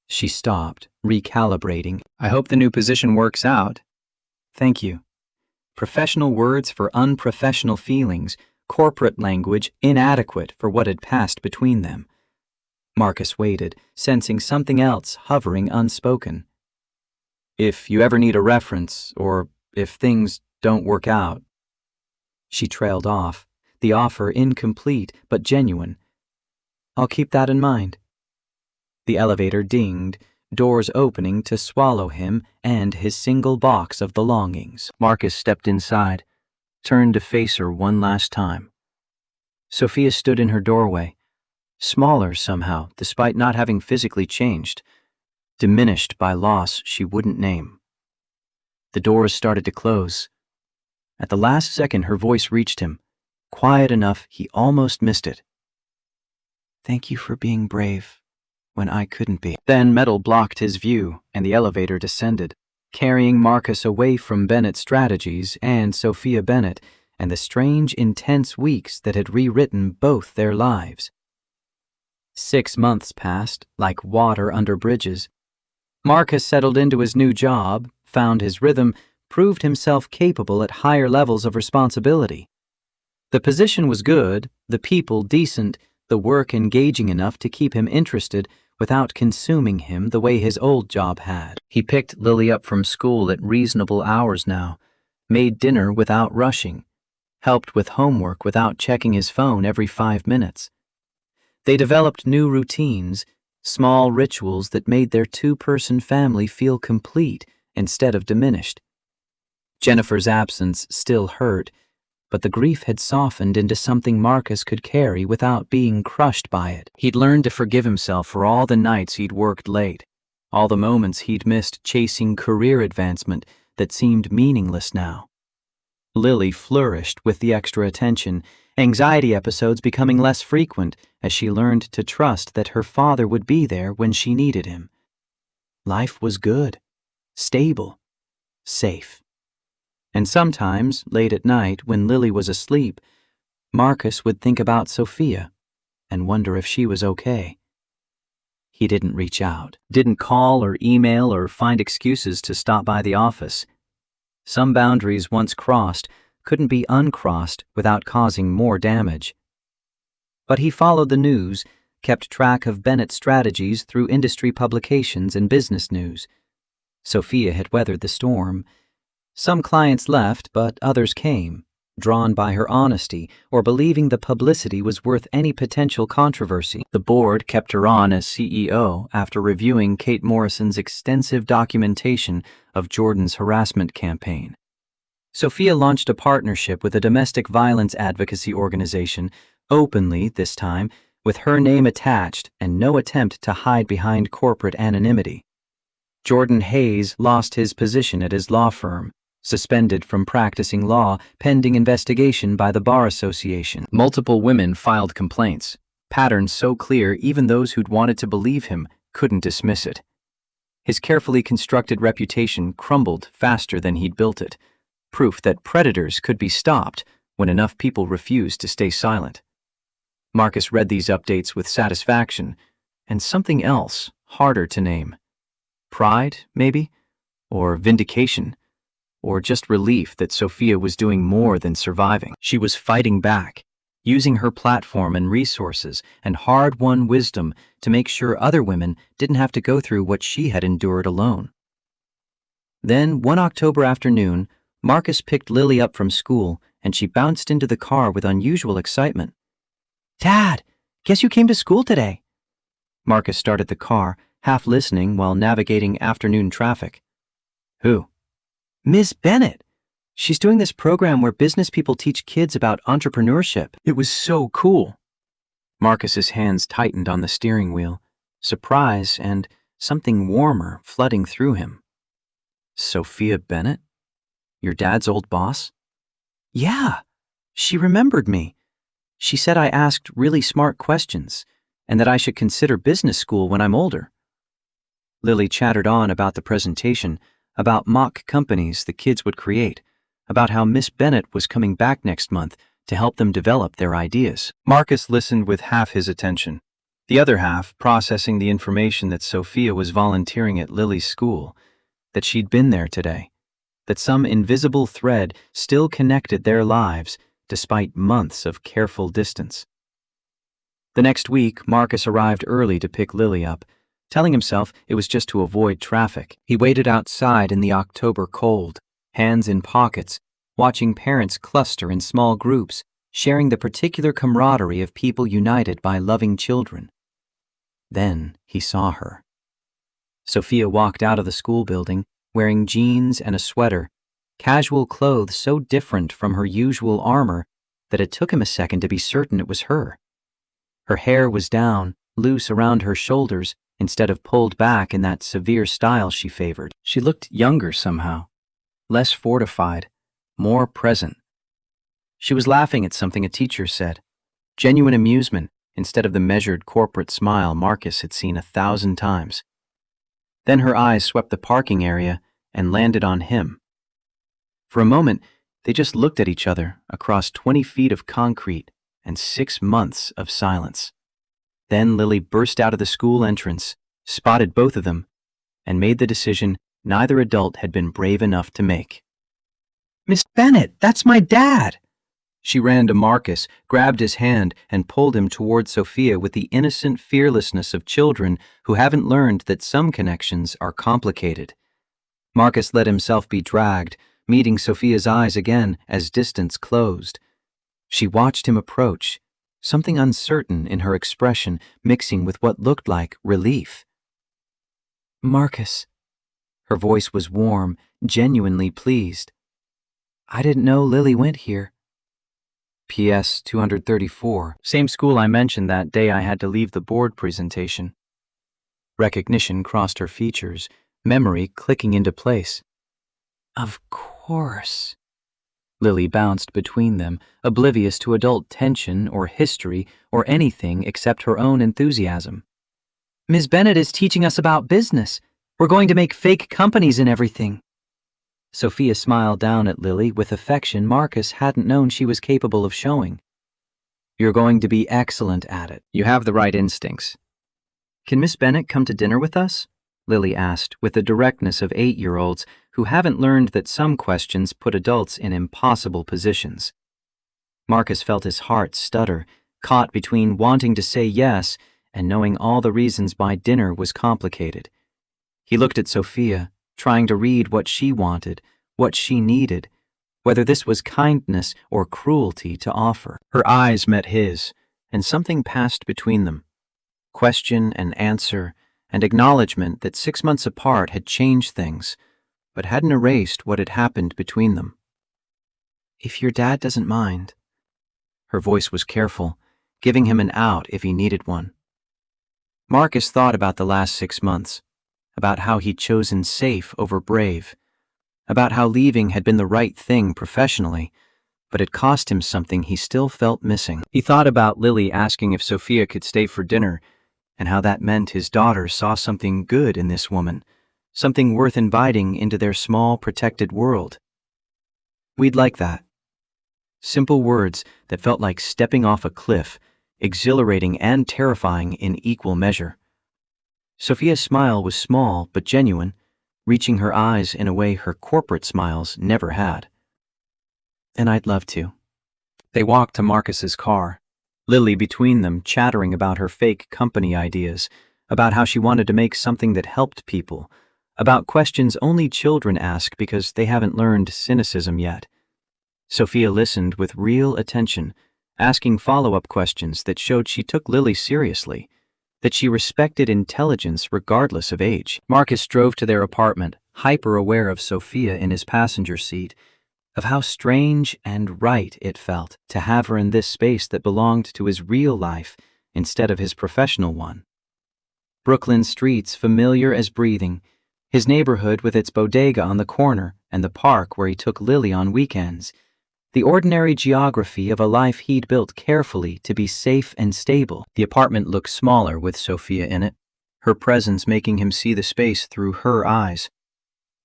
She stopped, recalibrating. "I hope the new position works out." "Thank you." Professional words for unprofessional feelings, corporate language inadequate for what had passed between them. Marcus waited, sensing something else hovering unspoken. "If you ever need a reference, or if things don't work out..." She trailed off, the offer incomplete but genuine. "I'll keep that in mind." The elevator dinged, doors opening to swallow him and his single box of belongings. Marcus stepped inside, turned to face her one last time. Sophia stood in her doorway, smaller somehow despite not having physically changed, diminished by loss she wouldn't name. The doors started to close. At the last second her voice reached him, quiet enough he almost missed it. "Thank you for being brave when I couldn't be." Then metal blocked his view and the elevator descended, carrying Marcus away from Bennett's strategies and Sophia Bennett and the strange, intense weeks that had rewritten both their lives. 6 months passed, like water under bridges. Marcus settled into his new job, found his rhythm, proved himself capable at higher levels of responsibility. The position was good, the people decent, the work engaging enough to keep him interested without consuming him the way his old job had. He picked Lily up from school at reasonable hours now, made dinner without rushing, helped with homework without checking his phone every 5 minutes. They developed new routines, small rituals that made their 2-person family feel complete instead of diminished. Jennifer's absence still hurt, but the grief had softened into something Marcus could carry without being crushed by it. He'd learned to forgive himself for all the nights he'd worked late, all the moments he'd missed chasing career advancement that seemed meaningless now. Lily flourished with the extra attention, anxiety episodes becoming less frequent as she learned to trust that her father would be there when she needed him. Life was good, stable, safe. And sometimes, late at night, when Lily was asleep, Marcus would think about Sophia and wonder if she was okay. He didn't reach out, didn't call or email or find excuses to stop by the office. Some boundaries once crossed couldn't be uncrossed without causing more damage. But he followed the news, kept track of Bennett's strategies through industry publications and business news. Sophia had weathered the storm. Some clients left, but others came, drawn by her honesty or believing the publicity was worth any potential controversy. The board kept her on as CEO after reviewing Kate Morrison's extensive documentation of Jordan's harassment campaign. Sophia launched a partnership with a domestic violence advocacy organization, openly this time, with her name attached and no attempt to hide behind corporate anonymity. Jordan Hayes lost his position at his law firm, suspended from practicing law pending investigation by the Bar Association. Multiple women filed complaints, patterns so clear even those who'd wanted to believe him couldn't dismiss it. His carefully constructed reputation crumbled faster than he'd built it, proof that predators could be stopped when enough people refused to stay silent. Marcus read these updates with satisfaction, and something else harder to name. Pride, maybe? Or vindication? Or just relief that Sophia was doing more than surviving. She was fighting back, using her platform and resources and hard-won wisdom to make sure other women didn't have to go through what she had endured alone. Then, one October afternoon, Marcus picked Lily up from school, and she bounced into the car with unusual excitement. "Dad, guess you came to school today." Marcus started the car, half listening while navigating afternoon traffic. "Who?" "Miss Bennett. She's doing this program where business people teach kids about entrepreneurship." It was so cool. Marcus's hands tightened on the steering wheel, surprise and something warmer flooding through him. "Sophia Bennett? Your dad's old boss?" "Yeah, she remembered me. She said I asked really smart questions and that I should consider business school when I'm older." Lily chattered on about the presentation, about mock companies the kids would create, about how Miss Bennett was coming back next month to help them develop their ideas. Marcus listened with half his attention, the other half processing the information that Sophia was volunteering at Lily's school, that she'd been there today, that some invisible thread still connected their lives despite months of careful distance. The next week, Marcus arrived early to pick Lily up, telling himself it was just to avoid traffic. He waited outside in the October cold, hands in pockets, watching parents cluster in small groups, sharing the particular camaraderie of people united by loving children. Then he saw her. Sophia walked out of the school building, wearing jeans and a sweater, casual clothes so different from her usual armor that it took him a second to be certain it was her. Her hair was down, loose around her shoulders, instead of pulled back in that severe style she favored. She looked younger somehow, less fortified, more present. She was laughing at something a teacher said, genuine amusement instead of the measured corporate smile Marcus had seen 1,000 times. Then her eyes swept the parking area and landed on him. For a moment, they just looked at each other across 20 feet of concrete and 6 months of silence. Then Lily burst out of the school entrance, spotted both of them, and made the decision neither adult had been brave enough to make. "Miss Bennett, that's my dad!" She ran to Marcus, grabbed his hand, and pulled him toward Sophia with the innocent fearlessness of children who haven't learned that some connections are complicated. Marcus let himself be dragged, meeting Sophia's eyes again as distance closed. She watched him approach, something uncertain in her expression mixing with what looked like relief. "Marcus." Her voice was warm, genuinely pleased. "I didn't know Lily went here." PS 234. Same school I mentioned that day I had to leave the board presentation. Recognition crossed her features, memory clicking into place. "Of course." Lily bounced between them, oblivious to adult tension or history or anything except her own enthusiasm. "Ms. Bennett is teaching us about business. We're going to make fake companies and everything." Sophia smiled down at Lily with affection Marcus hadn't known she was capable of showing. "You're going to be excellent at it. You have the right instincts." "Can Miss Bennett come to dinner with us?" Lily asked with the directness of 8-year-olds who haven't learned that some questions put adults in impossible positions. Marcus felt his heart stutter, caught between wanting to say yes and knowing all the reasons why dinner was complicated. He looked at Sophia, trying to read what she wanted, what she needed, whether this was kindness or cruelty to offer. Her eyes met his, and something passed between them. Question and answer, and acknowledgement that 6 months apart had changed things, but hadn't erased what had happened between them. "If your dad doesn't mind." Her voice was careful, giving him an out if he needed one. Marcus thought about the last 6 months, about how he'd chosen safe over brave, about how leaving had been the right thing professionally, but it cost him something he still felt missing. He thought about Lily asking if Sophia could stay for dinner, and how that meant his daughter saw something good in this woman, something worth inviting into their small, protected world. "We'd like that." Simple words that felt like stepping off a cliff, exhilarating and terrifying in equal measure. Sophia's smile was small but genuine, reaching her eyes in a way her corporate smiles never had. "And I'd love to." They walked to Marcus's car, Lily between them chattering about her fake company ideas, about how she wanted to make something that helped people, about questions only children ask because they haven't learned cynicism yet. Sophia listened with real attention, asking follow-up questions that showed she took Lily seriously, that she respected intelligence regardless of age. Marcus drove to their apartment, hyper-aware of Sophia in his passenger seat, of how strange and right it felt to have her in this space that belonged to his real life instead of his professional one. Brooklyn streets familiar as breathing, his neighborhood with its bodega on the corner and the park where he took Lily on weekends, the ordinary geography of a life he'd built carefully to be safe and stable. The apartment looked smaller with Sophia in it, her presence making him see the space through her eyes.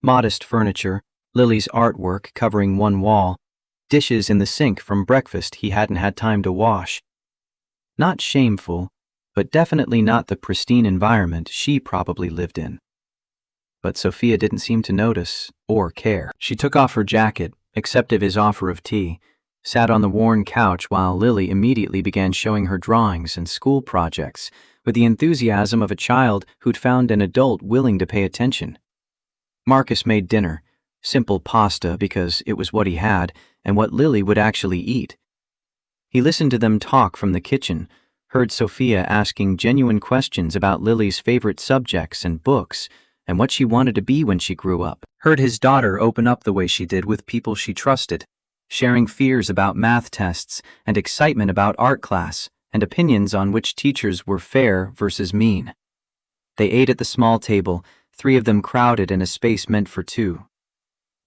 Modest furniture, Lily's artwork covering one wall, dishes in the sink from breakfast he hadn't had time to wash. Not shameful, but definitely not the pristine environment she probably lived in. But Sophia didn't seem to notice or care. She took off her jacket, accepted his offer of tea, sat on the worn couch while Lily immediately began showing her drawings and school projects with the enthusiasm of a child who'd found an adult willing to pay attention. Marcus made dinner, simple pasta because it was what he had and what Lily would actually eat. He listened to them talk from the kitchen, heard Sophia asking genuine questions about Lily's favorite subjects and books, and what she wanted to be when she grew up. Heard his daughter open up the way she did with people she trusted, sharing fears about math tests and excitement about art class and opinions on which teachers were fair versus mean. They ate at the small table, 3 of them crowded in a space meant for 2.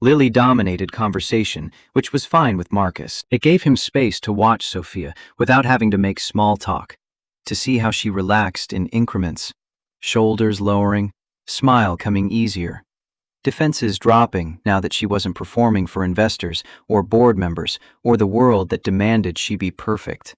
Lily dominated conversation, which was fine with Marcus. It gave him space to watch Sophia without having to make small talk, to see how she relaxed in increments, shoulders lowering, smile coming easier, defenses dropping now that she wasn't performing for investors or board members or the world that demanded she be perfect.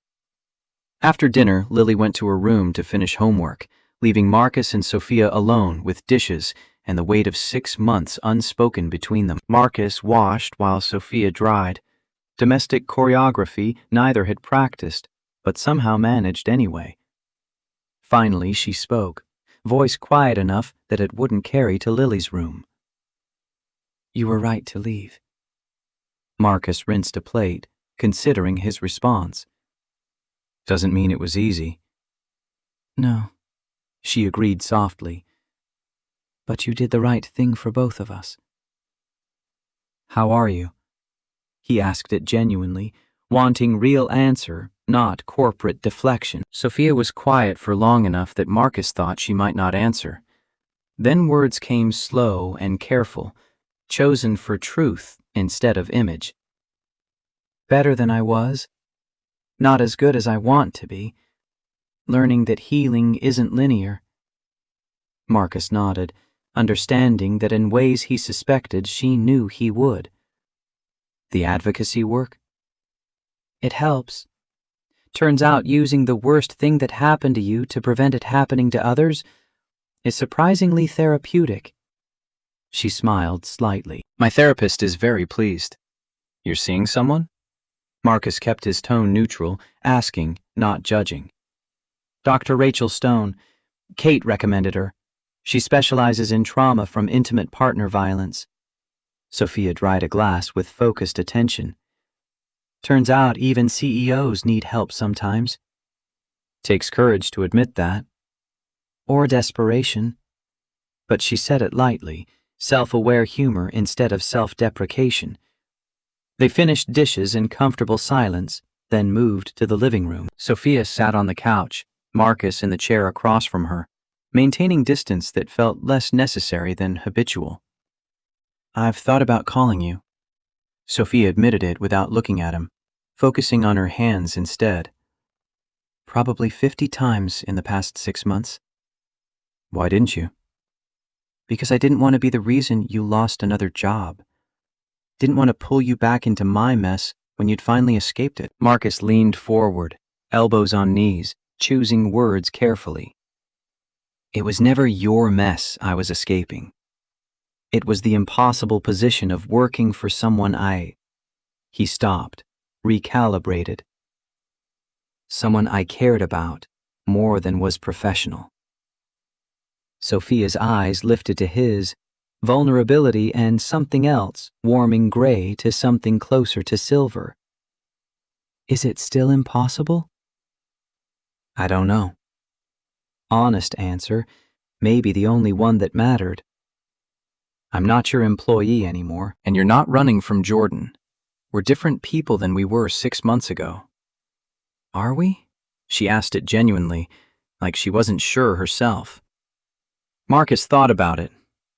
After dinner, Lily went to her room to finish homework, leaving Marcus and Sophia alone with dishes and the weight of 6 months unspoken between them. Marcus washed while Sophia dried. Domestic choreography neither had practiced, but somehow managed anyway. Finally, she spoke, voice quiet enough that it wouldn't carry to Lily's room. "You were right to leave." Marcus rinsed a plate, considering his response. "Doesn't mean it was easy." "No," she agreed softly. "But you did the right thing for both of us." "How are you?" He asked it genuinely, wanting real answer, not corporate deflection. Sophia was quiet for long enough that Marcus thought she might not answer. Then words came slow and careful, chosen for truth instead of image. "Better than I was. Not as good as I want to be. Learning that healing isn't linear." Marcus nodded, understanding that in ways he suspected she knew he would. "The advocacy work?" "It helps. Turns out using the worst thing that happened to you to prevent it happening to others is surprisingly therapeutic." She smiled slightly. My therapist is very pleased. You're seeing someone? Marcus kept his tone neutral, asking, not judging. Dr. Rachel Stone. Kate recommended her. She specializes in trauma from intimate partner violence. Sophia dried a glass with focused attention. Turns out even CEOs need help sometimes. Takes courage to admit that. Or desperation. But she said it lightly, self-aware humor instead of self-deprecation. They finished dishes in comfortable silence, then moved to the living room. Sophia sat on the couch, Marcus in the chair across from her, maintaining distance that felt less necessary than habitual. I've thought about calling you. Sophia admitted it without looking at him, focusing on her hands instead. Probably 50 times in the past 6 months. Why didn't you? Because I didn't want to be the reason you lost another job. Didn't want to pull you back into my mess when you'd finally escaped it. Marcus leaned forward, elbows on knees, choosing words carefully. It was never your mess I was escaping. It was the impossible position of working for someone He stopped, recalibrated. Someone I cared about more than was professional. Sophia's eyes lifted to his, vulnerability and something else warming gray to something closer to silver. Is it still impossible? I don't know. Honest answer, maybe the only one that mattered. I'm not your employee anymore, and you're not running from Jordan. We're different people than we were 6 months ago. Are we? She asked it genuinely, like she wasn't sure herself. Marcus thought about it,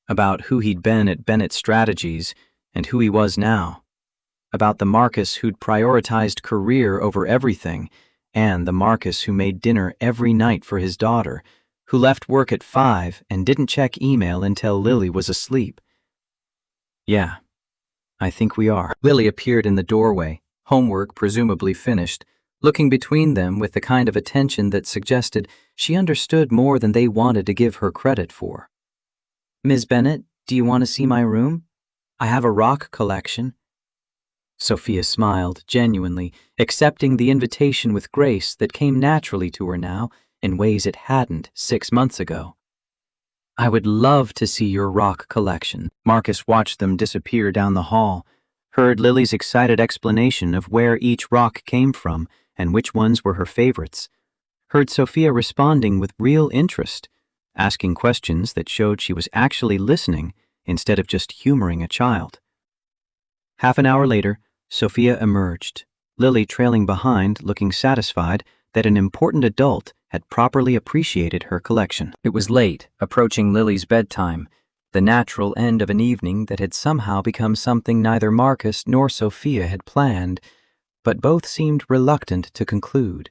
about who he'd been at Bennett Strategies and who he was now, about the Marcus who'd prioritized career over everything, and the Marcus who made dinner every night for his daughter, who left work at 5 and didn't check email until Lily was asleep. Yeah, I think we are. Lily appeared in the doorway, homework presumably finished, looking between them with the kind of attention that suggested she understood more than they wanted to give her credit for. Ms. Bennett, do you want to see my room? I have a rock collection. Sophia smiled genuinely, accepting the invitation with grace that came naturally to her now in ways it hadn't 6 months ago. I would love to see your rock collection. Marcus watched them disappear down the hall, heard Lily's excited explanation of where each rock came from and which ones were her favorites, heard Sophia responding with real interest, asking questions that showed she was actually listening instead of just humoring a child. Half an hour later, Sophia emerged, Lily trailing behind, looking satisfied that an important adult had properly appreciated her collection. It was late, approaching Lily's bedtime, the natural end of an evening that had somehow become something neither Marcus nor Sophia had planned, but both seemed reluctant to conclude.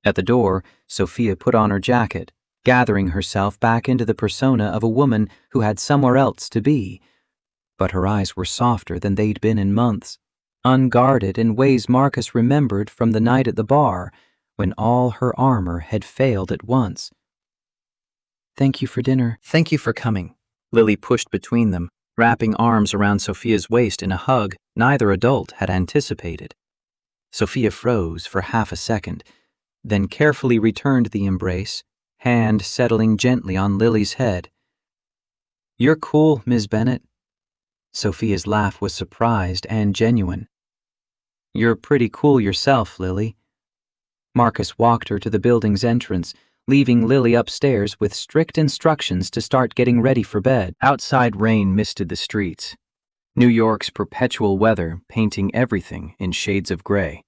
At the door, Sophia put on her jacket, gathering herself back into the persona of a woman who had somewhere else to be. But her eyes were softer than they'd been in months, unguarded in ways Marcus remembered from the night at the bar, when all her armor had failed at once. Thank you for dinner. Thank you for coming. Lily pushed between them, wrapping arms around Sophia's waist in a hug neither adult had anticipated. Sophia froze for half a second, then carefully returned the embrace, hand settling gently on Lily's head. You're cool, Ms. Bennett. Sophia's laugh was surprised and genuine. You're pretty cool yourself, Lily. Marcus walked her to the building's entrance, leaving Lily upstairs with strict instructions to start getting ready for bed. Outside rain misted the streets, New York's perpetual weather painting everything in shades of gray.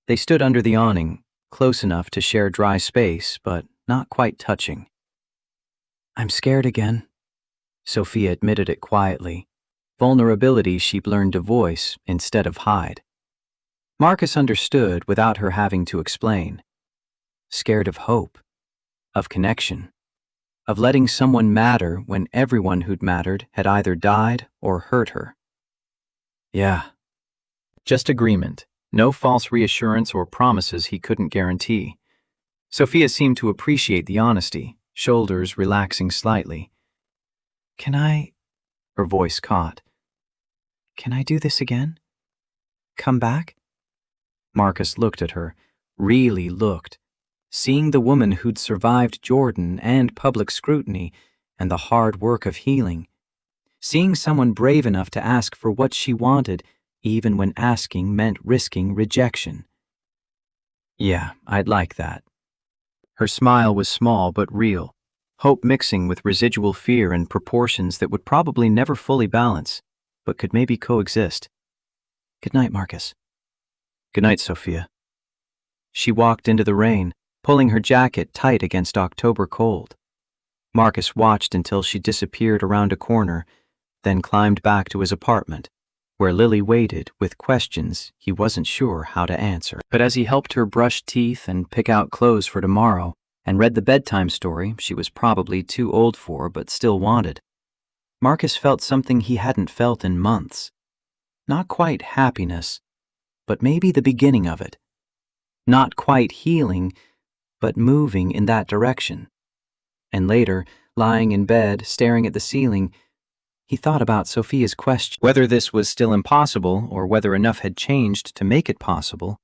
They stood under the awning, close enough to share dry space, but not quite touching. I'm scared again. Sophia admitted it quietly, vulnerability she'd learned to voice instead of hide. Marcus understood without her having to explain. Scared of hope, of connection, of letting someone matter when everyone who'd mattered had either died or hurt her. Yeah. Just agreement, no false reassurance or promises he couldn't guarantee. Sophia seemed to appreciate the honesty, shoulders relaxing slightly. Can I Her voice caught. Can I do this again? Come back? Marcus looked at her, really looked, seeing the woman who'd survived Jordan and public scrutiny and the hard work of healing, seeing someone brave enough to ask for what she wanted, even when asking meant risking rejection. Yeah, I'd like that. Her smile was small but real, hope mixing with residual fear in proportions that would probably never fully balance, but could maybe coexist. Good night, Marcus. Good night, Sophia. She walked into the rain, pulling her jacket tight against October cold. Marcus watched until she disappeared around a corner, then climbed back to his apartment, where Lily waited with questions he wasn't sure how to answer. But as he helped her brush teeth and pick out clothes for tomorrow, and read the bedtime story she was probably too old for but still wanted, Marcus felt something he hadn't felt in months. Not quite happiness, but maybe the beginning of it. Not quite healing, but moving in that direction. And later, lying in bed, staring at the ceiling, he thought about Sophia's question. Whether this was still impossible, or whether enough had changed to make it possible.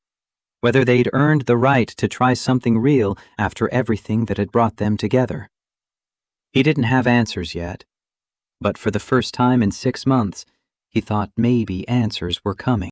Whether they'd earned the right to try something real after everything that had brought them together. He didn't have answers yet, but for the first time in 6 months, he thought maybe answers were coming.